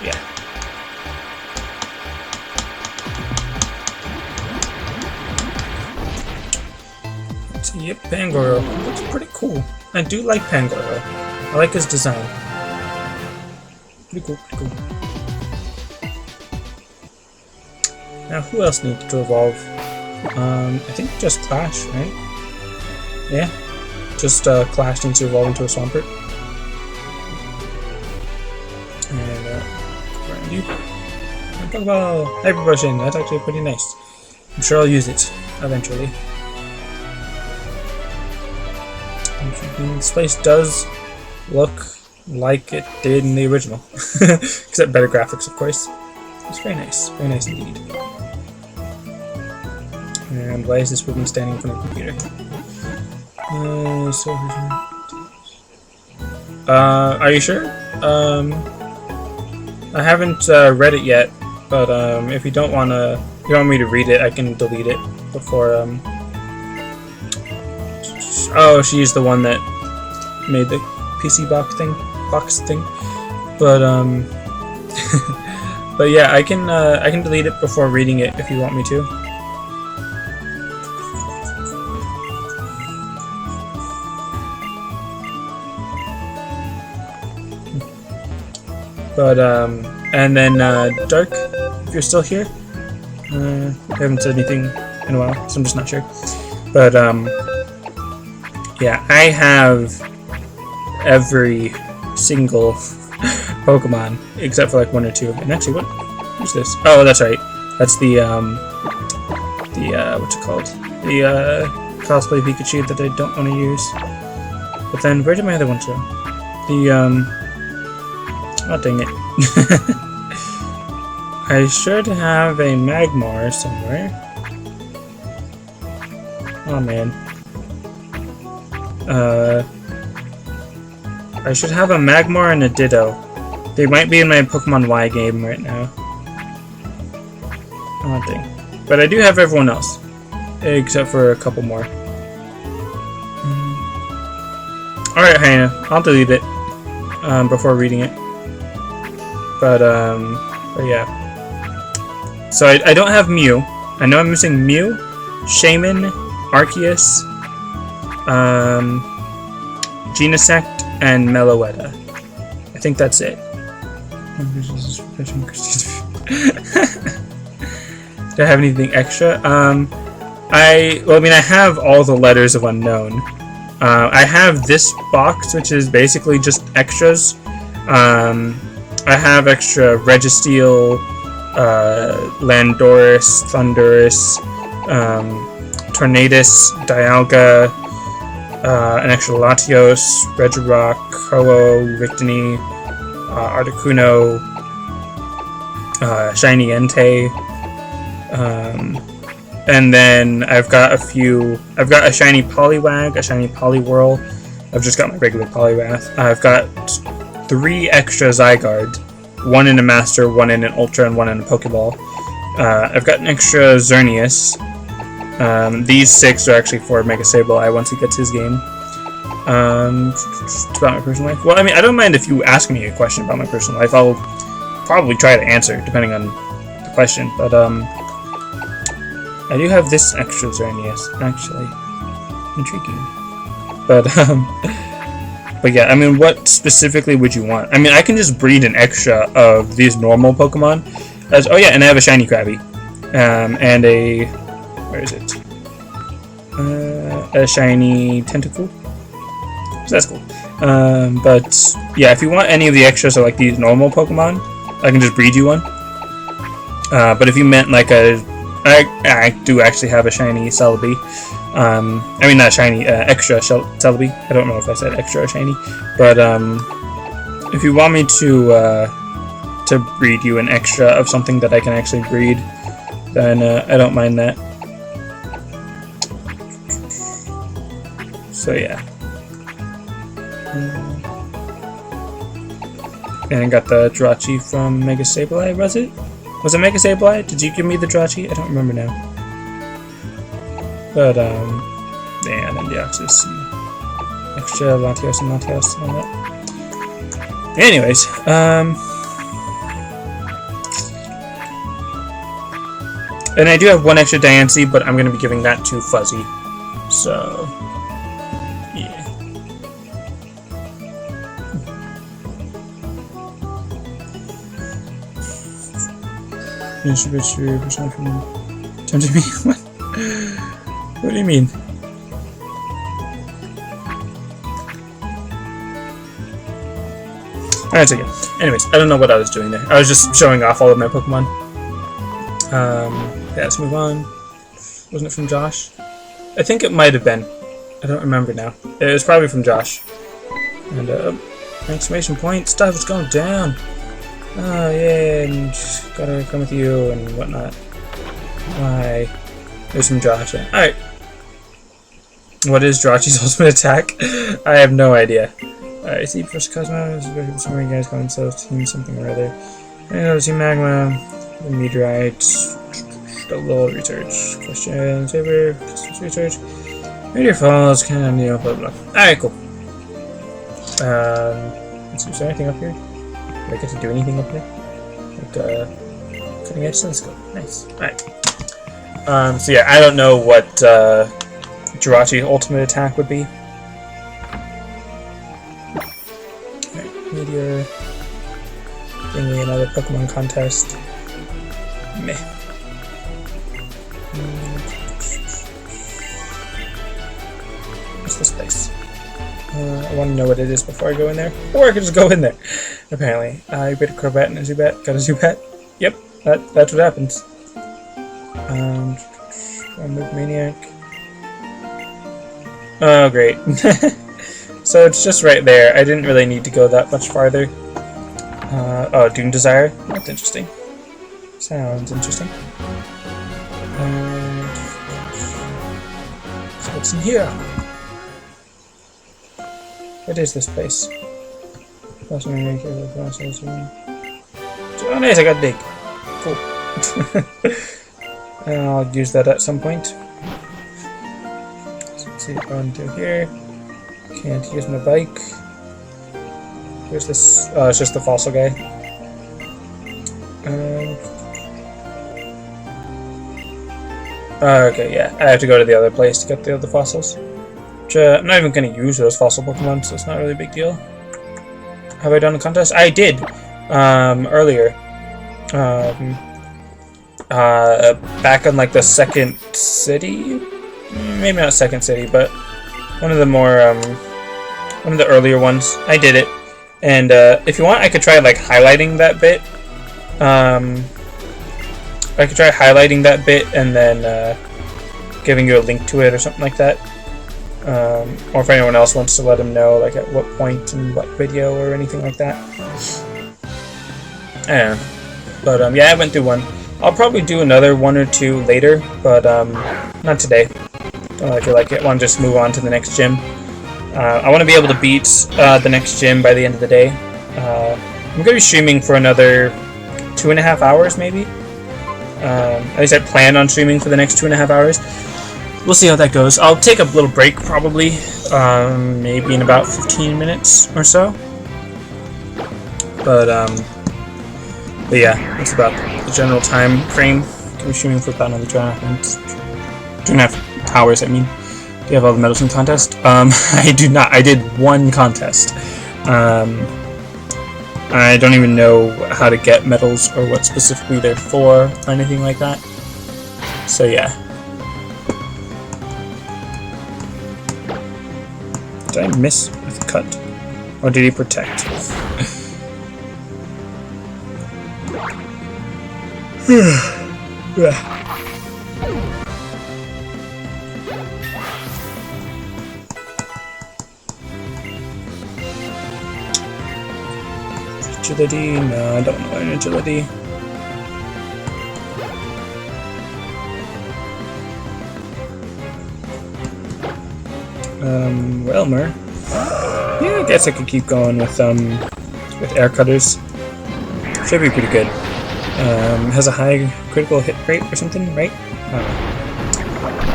Yeah. Let's see, yep, Pangoro. Looks pretty cool. I do like Pangoro. I like his design. Pretty cool, pretty cool. Now, who else needs to evolve? I think just Clash, right? Yeah, just Clash needs to evolve into a Swampert. And around you. And Pokeball! Hyper Potion! That's actually pretty nice. I'm sure I'll use it eventually. This place does look like it did in the original, except better graphics, of course. It's very nice indeed. And why is this woman standing in front of the computer? Are you sure? I haven't read it yet, but if you don't want me to read it, I can delete it before. Oh, she's the one that made the PC box thing. But but yeah, I can delete it before reading it if you want me to. But, and then, Dark, if you're still here, I haven't said anything in a while, so I'm just not sure. But, yeah, I have every single Pokemon, except for, like, one or two. And actually, who's this? Oh, that's right. That's the, what's it called? The, cosplay Pikachu that I don't want to use. But then, where did my other one go? The, oh, dang it. I should have a Magmar somewhere. Oh, man. I should have a Magmar and a Ditto. They might be in my Pokemon Y game right now. Oh, dang. But I do have everyone else. Except for a couple more. Alright, Hyena. I'll delete it. Before reading it. But yeah. So I don't have Mew. I know I'm missing Mew, Shaman, Arceus, Genesect, and Meloetta. I think that's it. Do I have anything extra? I have all the letters of unknown. I have this box, which is basically just extras. I have extra Registeel, Landorus, Thundurus, Tornadus, Dialga, an extra Latios, Regirock, Ho-Oh, Victini, Articuno, Shiny Entei, and then I've got a Shiny Poliwag, a Shiny Poliwhirl. I've just got my regular Poliwrath. I've got 3 extra Zygarde, 1 in a Master, 1 in an Ultra, and 1 in a Pokeball. I've got an extra Xerneas. These 6 are actually for Mega Sableye once he gets his game. It's about my personal life. Well, I mean, I don't mind if you ask me a question about my personal life. I'll probably try to answer, depending on the question. But, I do have this extra Xerneas, actually. Intriguing. But yeah, I mean, what specifically would you want? I mean, I can just breed an extra of these normal Pokemon. Oh yeah, and I have a Shiny Krabby. And a... where is it? A Shiny Tentacool. So that's cool. But yeah, if you want any of the extras of like these normal Pokemon, I can just breed you one. But if you meant like I do actually have a Shiny Celebi. I mean, not shiny, extra Celebi. I don't know if I said extra or shiny, but if you want me to breed you an extra of something that I can actually breed, then I don't mind that. So yeah. And I got the Jirachi from Mega Sableye, was it? Was it Mega Sableye? Did you give me the Jirachi? I don't remember now. But, yeah, and then Deoxys and extra Latios and Latios and all that. Anyways, and I do have one extra Diancie, but I'm going to be giving that to Fuzzy. So, yeah. Percent from Time to me? What? What do you mean? Alright, so yeah. Anyways, I don't know what I was doing there. I was just showing off all of my Pokemon. Yeah, let's move on. Wasn't it from Josh? I think it might have been. I don't remember now. It was probably from Josh. And, exclamation point, stuff is going down. Oh, yeah, and gotta come with you and whatnot. Why? There's some Josh. Alright. What is Jirachi's ultimate attack? I have no idea. I see first Cosmo, some of you guys calling themselves Team something or other. I know, Team Magma, the Meteorite, a little research. Question, Saber, research. Meteor Falls, kind of, you know, blah blah. Alright, cool. Let's see, is there anything up here? Do I get to do anything up here? Like, cutting edge telescope. Nice. Alright. So yeah, I don't know what, Jirachi's ultimate attack would be. Alright, Meteor. Thingy, another Pokemon contest. Meh. What's this place? I want to know what it is before I go in there. Or I could just go in there, apparently. You beat a Crobat and a Zubat. Got a Zubat? Yep, that's what happens. Move Maniac. Oh, great. So it's just right there. I didn't really need to go that much farther. Oh, Dune Desire. That's interesting. Sounds interesting. So what's in here? What is this place? Oh, nice, I got dig. Cool. I'll use that at some point. So let's see what I'm doing here. Can't use my bike. Where's this? Oh, it's just the fossil guy. Okay, yeah. I have to go to the other place to get the other fossils. Which, I'm not even going to use those fossil Pokemon, so it's not really a big deal. Have I done a contest? I did! Earlier. Back on, like, the second city? Maybe not second city, but one of the more, one of the earlier ones. I did it. And, if you want, I could try, like, highlighting that bit. I could try highlighting that bit and then, giving you a link to it or something like that. Or if anyone else wants to let him know, like, at what point in what video or anything like that. I don't know. But, yeah, I went through one. I'll probably do another one or two later, but, not today. I feel like I want to just move on to the next gym. I want to be able to beat, the next gym by the end of the day. I'm going to be streaming for another 2.5 hours, maybe. At least I plan on streaming for the next 2.5 hours. We'll see how that goes. I'll take a little break, probably, maybe in about 15 minutes or so. But yeah, that's about the general time frame. I'm streaming for about another 2.5 hours, I mean. Do you have all the medals in contest? I do not. I did one contest. I don't even know how to get medals or what specifically they're for or anything like that. So yeah. Did I miss with cut? Or did he protect? Agility? No, I don't know an agility. Elmer. Yeah, I guess I could keep going with air cutters. Should be pretty good. Has a high critical hit rate or something, right?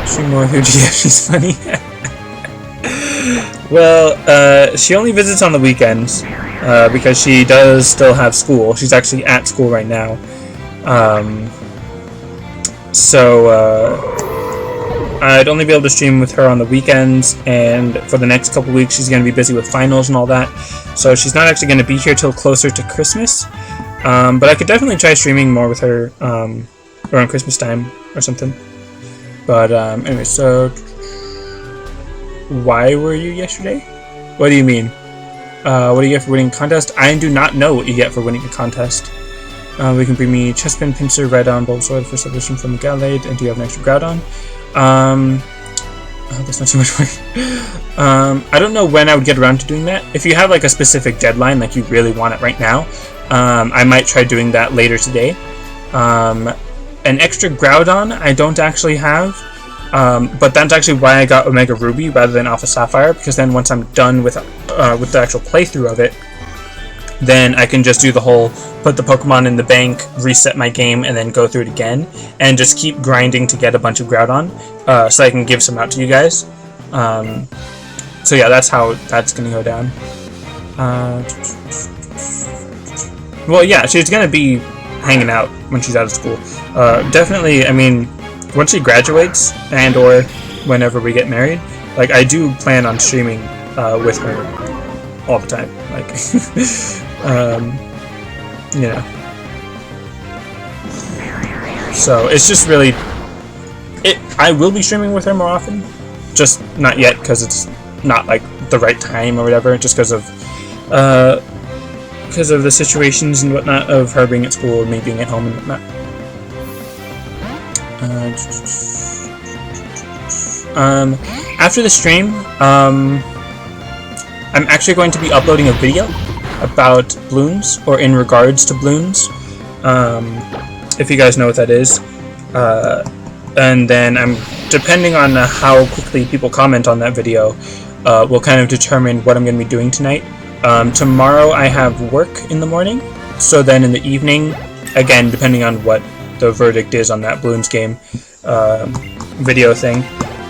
Stream more through GF, she's funny. Well, she only visits on the weekends because she does still have school. She's actually at school right now. I'd only be able to stream with her on the weekends, and for the next couple weeks she's going to be busy with finals and all that. So she's not actually going to be here till closer to Christmas. But I could definitely try streaming more with her around Christmas time or something. But anyway, so why were you yesterday? What do you mean? What do you get for winning a contest? I do not know what you get for winning a contest. We can bring me Chestpin, Pincer, Redon, Bulbasaur, first edition from Galade, and do you have an extra Groudon? Oh, that's not too much work. I don't know when I would get around to doing that. If you have like a specific deadline, like you really want it right now, I might try doing that later today. An extra Groudon I don't actually have, but that's actually why I got Omega Ruby rather than Alpha Sapphire, because then once I'm done with the actual playthrough of it, then I can just do the whole put the Pokemon in the bank, reset my game, and then go through it again, and just keep grinding to get a bunch of Groudon, so I can give some out to you guys. So yeah, that's how that's gonna go down. Well, yeah, she's gonna be hanging out when she's out of school. Definitely, I mean, once she graduates and or whenever we get married, like I do plan on streaming with her all the time. Like, you know. So it's just really, I will be streaming with her more often, just not yet because it's not like the right time or whatever, just because of the situations and whatnot of her being at school and me being at home and whatnot. After the stream, I'm actually going to be uploading a video about balloons, or in regards to balloons, if you guys know what that is. And then depending on how quickly people comment on that video, will kind of determine what I'm going to be doing tonight. Tomorrow I have work in the morning, so then in the evening, again, depending on what the verdict is on that balloons game video thing,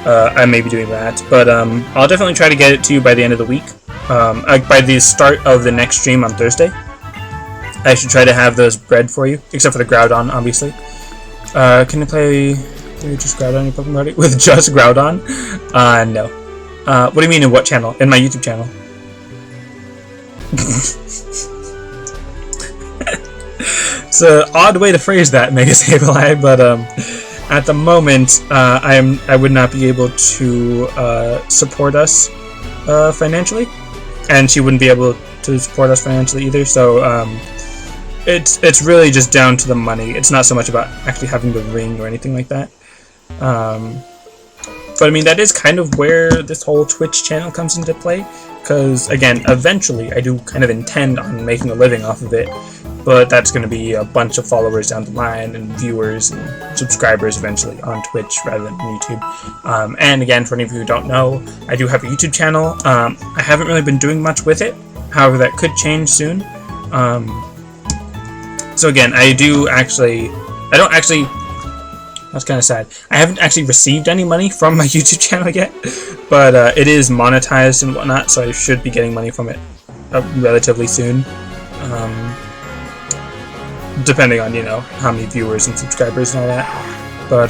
I may be doing that. But I'll definitely try to get it to you by the end of the week. By the start of the next stream on Thursday. I should try to have those bred for you, except for the Groudon, obviously. Can you play just Groudon in your Pokemon Party? With just Groudon? No. What do you mean in what channel? In my YouTube channel. It's an odd way to phrase that, Mega Sableye, but at the moment, I would not be able to support us financially, and she wouldn't be able to support us financially either. So it's really just down to the money. It's not so much about actually having the ring or anything like that. But I mean, that is kind of where this whole Twitch channel comes into play, because again, eventually I do kind of intend on making a living off of it, but that's going to be a bunch of followers down the line and viewers and subscribers eventually on Twitch rather than YouTube. And again, for any of you who don't know, I do have a YouTube channel. I haven't really been doing much with it, however that could change soon. So again, that's kind of sad. I haven't actually received any money from my YouTube channel yet, but it is monetized and whatnot, so I should be getting money from it relatively soon. Depending on, you know, how many viewers and subscribers and all that. But,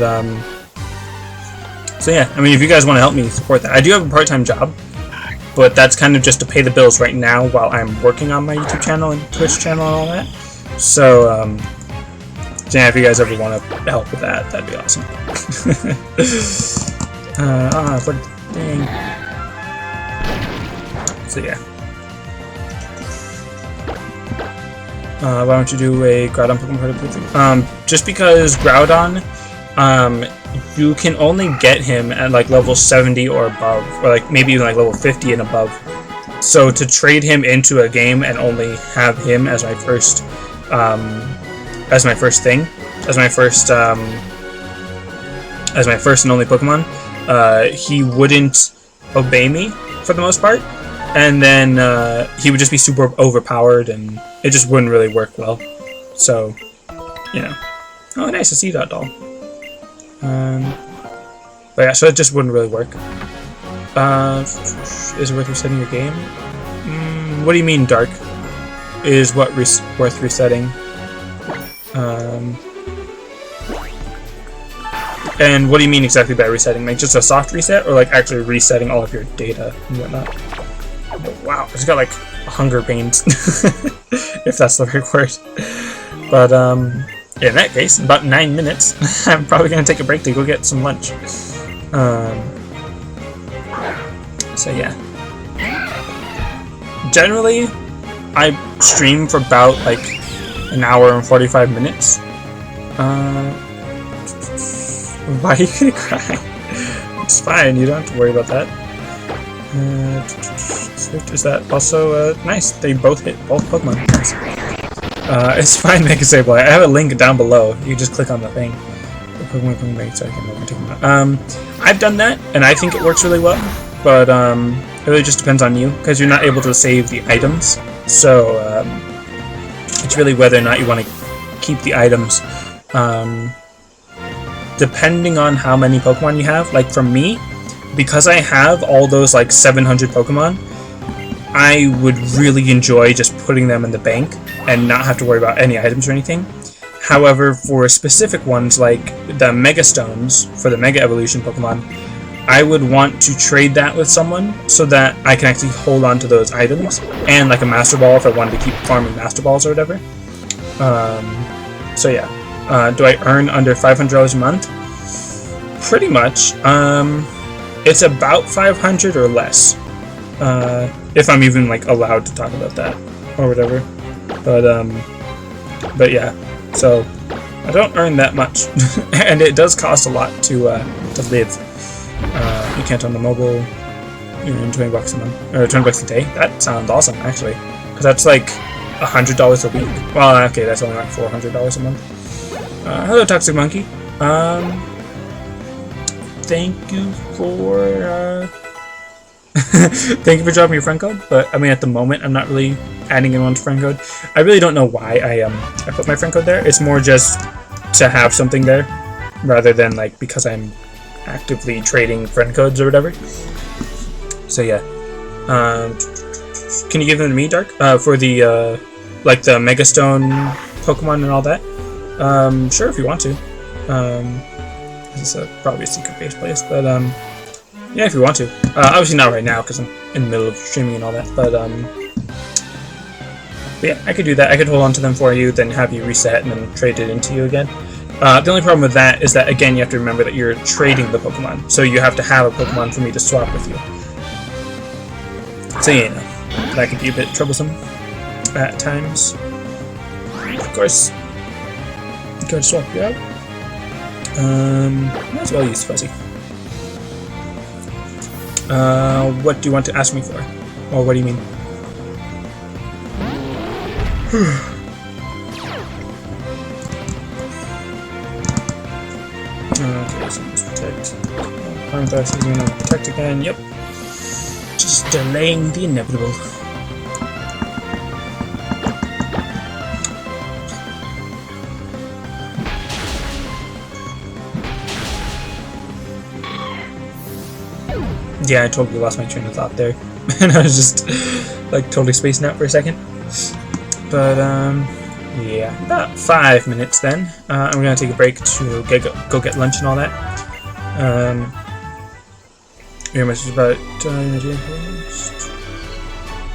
so yeah, I mean, if you guys want to help me support that. I do have a part-time job, but that's kind of just to pay the bills right now while I'm working on my YouTube channel and Twitch channel and all that. So, so yeah, if you guys ever want to help with that, that'd be awesome. Dang. So yeah. Why don't you do a Groudon Pokemon Party playthrough? Just because Groudon, you can only get him at like level 70 or above, or like maybe even like level 50 and above. So to trade him into a game and only have him as my first thing, as my first and only Pokemon, he wouldn't obey me for the most part. and then he would just be super overpowered, and it just wouldn't really work well. So, you know. Oh, nice, a C-Dot doll. But yeah, so it just wouldn't really work. Is it worth resetting your game? What do you mean, Dark? Is what worth resetting? And what do you mean exactly by resetting? Like just a soft reset, or like actually resetting all of your data and whatnot? Oh, wow, it's got like hunger pains, if that's the right word. But in that case, in about 9 minutes, I'm probably gonna take a break to go get some lunch. So yeah. Generally, I stream for about like an hour and 45 minutes. Why are you gonna cry? It's fine, you don't have to worry about that. Is that also nice? They both hit both Pokemon. Nice. It's fine, Mega Sable. I have a link down below. You just click on the thing. I've done that, and I think it works really well. But it really just depends on you, because you're not able to save the items. So it's really whether or not you want to keep the items. Depending on how many Pokemon you have. Like for me, because I have all those like 700 Pokemon, I would really enjoy just putting them in the bank and not have to worry about any items or anything. However, for specific ones like the Mega Stones for the Mega Evolution Pokemon, I would want to trade that with someone so that I can actually hold on to those items, and like a Master Ball if I wanted to keep farming Master Balls or whatever. So yeah. Do I earn under $500 a month? Pretty much. It's about 500 or less. If I'm even like allowed to talk about that or whatever. But yeah. So I don't earn that much, and it does cost a lot to live. You can't on the mobile. You're in $20 a month or $20 a day. That sounds awesome, actually, because that's like $100 a week. Well, okay, that's only like $400 a month. Hello, Toxic Monkey. Thank you for thank you for dropping your friend code. But I mean, at the moment, I'm not really adding anyone to friend code. I really don't know why I put my friend code there. It's more just to have something there, rather than like because I'm actively trading friend codes or whatever. So yeah. Can you give them to me, Dark? For the like the Mega Stone Pokemon and all that. Sure, if you want to. This is probably a secret-based place, but yeah, if you want to. Obviously not right now because I'm in the middle of streaming and all that, but yeah, I could do that. I could hold on to them for you, then have you reset and then trade it into you again. The only problem with that is that, again, you have to remember that you're trading the Pokemon, so you have to have a Pokemon for me to swap with you. So yeah, that could be a bit troublesome at times. Of course, go to swap you out. Might as well use Fuzzy. What do you want to ask me for? Or what do you mean? Okay, so let's protect. Armthrust is gonna protect again, yep. Just delaying the inevitable. Yeah, I totally lost my train of thought there. And I was just like totally spacing out for a second. But yeah, about 5 minutes then. I'm gonna take a break to go get lunch and all that. Your message about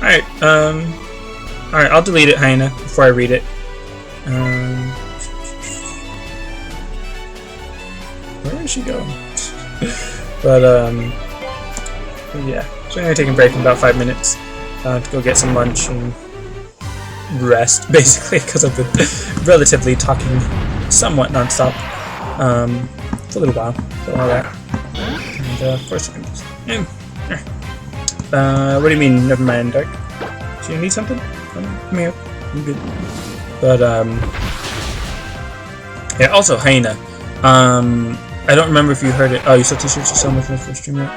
Alright, alright, I'll delete it, Hyena, before I read it. Where is she going? But yeah, so I'm gonna take a break in about 5 minutes to go get some lunch and rest, basically, because I've been relatively talking somewhat non-stop for a little while, so all that. And first, what do you mean? Never mind, Dark. Do you need something? Come here. I'm good. But yeah. Also, Hyena. I don't remember if you heard it. Oh, you sell t-shirts to sell with the first stream, right?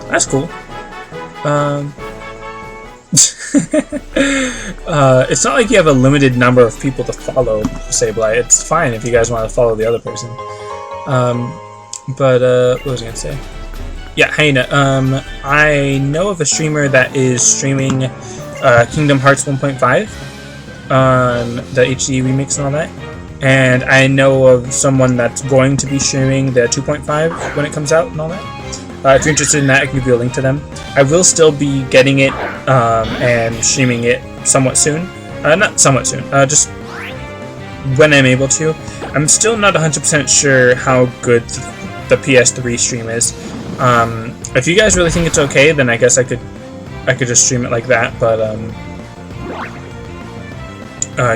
That's cool. It's not like you have a limited number of people to follow Sableye. It's fine if you guys want to follow the other person. What was I gonna say? Yeah, Hyena. I know of a streamer that is streaming Kingdom Hearts 1.5 on the HD remix and all that. And I know of someone that's going to be streaming the 2.5 when it comes out and all that. If you're interested in that, I can give you a link to them. I will still be getting it and streaming it somewhat soon. Not somewhat soon, just when I'm able to. I'm still not 100% sure how good the PS3 stream is. If you guys really think it's okay, then I guess I could just stream it like that. But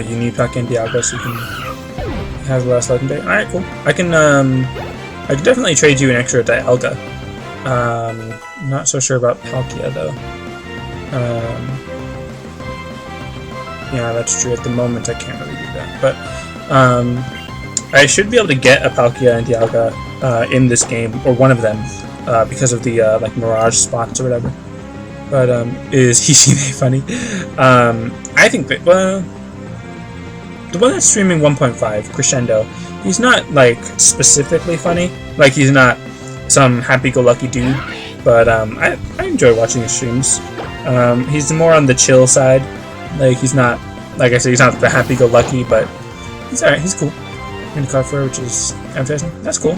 you need Pokémon Dialga so you can have the last legendary. All right, cool. I can definitely trade you an extra Dialga. Not so sure about Palkia though. Yeah, that's true. At the moment, I can't really do that. But I should be able to get a Palkia and Dialga in this game, or one of them, because of the like Mirage spots or whatever. But is Hishime funny? I think that the one that's streaming 1.5, Crescendo, he's not like specifically funny. Like he's not some happy-go-lucky dude, but I enjoy watching his streams. He's more on the chill side. Like he's not, like I said, he's not the happy-go-lucky, but he's alright. He's cool. In the car for which is advertising. That's cool.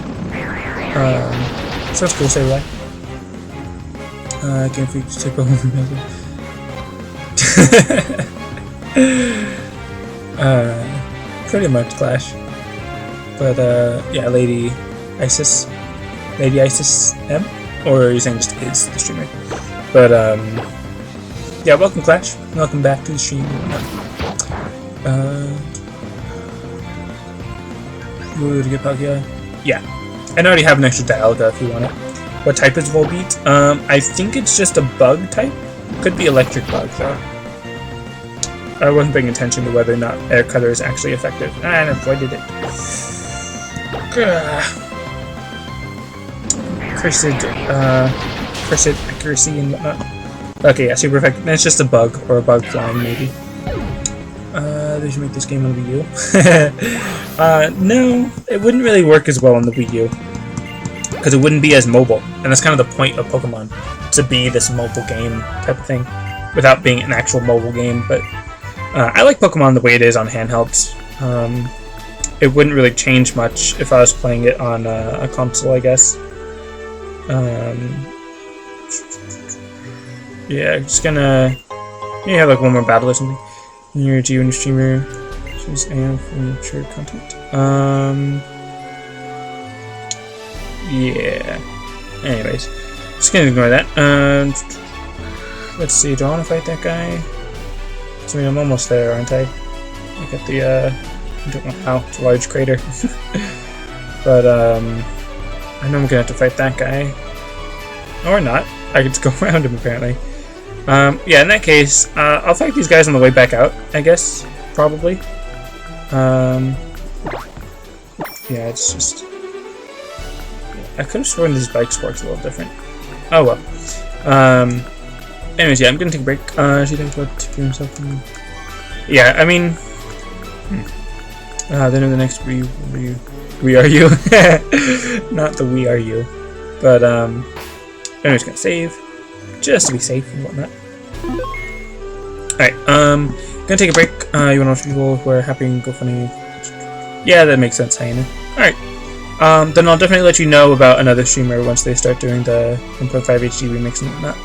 So that's cool. Say what? Game Freak to take over. Pretty much Clash. But yeah, Lady Isis M, or are you saying just is the streamer? But yeah, welcome Clash. Welcome back to the stream. You were to get Palkia? Yeah. And I already have an extra Dialga if you want it. What type is Volbeat? I think it's just a bug type. Could be electric bug though. I wasn't paying attention to whether or not Air Cutter is actually effective. I avoided it. Cursed accuracy and whatnot. Okay, yeah, super effective. It's just a bug, or a bug flying maybe. They should make this game on the Wii U. No, it wouldn't really work as well on the Wii U. Because it wouldn't be as mobile. And that's kind of the point of Pokemon. To be this mobile game type of thing. Without being an actual mobile game, but I like Pokemon the way it is on handhelds. It wouldn't really change much if I was playing it on a console, I guess. Yeah, just gonna maybe have like one more battle or something. You're a Geo streamer. Choose AM for mature content. Yeah. Anyways, just gonna ignore that. Let's see. Do I want to fight that guy? I mean, I'm almost there, aren't I? I got the I don't know how. It's a large crater. But I know I'm gonna have to fight that guy, or not. I get to go around him apparently. Yeah, in that case, I'll fight these guys on the way back out, I guess, probably. Yeah, it's just... I could have sworn these bike sports a little different. Oh well. Anyways, yeah, I'm gonna take a break. She thinks about to himself. Yeah, I mean... then in the next We Are You. Not the We Are You. But, I'm just gonna save. Just to be safe and whatnot. Alright, gonna take a break. You wanna watch people who are happy and go funny? Yeah, that makes sense, Hyena. Alright. Then I'll definitely let you know about another streamer once they start doing the 1.5 HD remix and whatnot.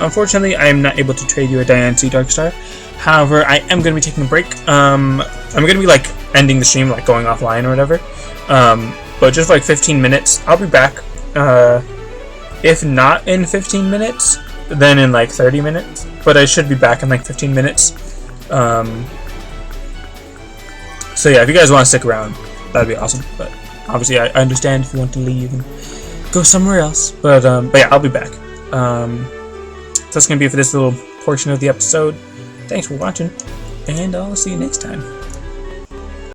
Unfortunately, I am not able to trade you a Diancie Darkstar. However, I am going to be taking a break. I'm going to be like ending the stream, like going offline or whatever. But just like 15 minutes. I'll be back. If not in 15 minutes, then in like 30 minutes. But I should be back in like 15 minutes. So yeah, if you guys want to stick around, that'd be awesome. But obviously, I understand if you want to leave and go somewhere else. But yeah, I'll be back. So that's going to be it for this little portion of the episode. Thanks for watching, and I'll see you next time.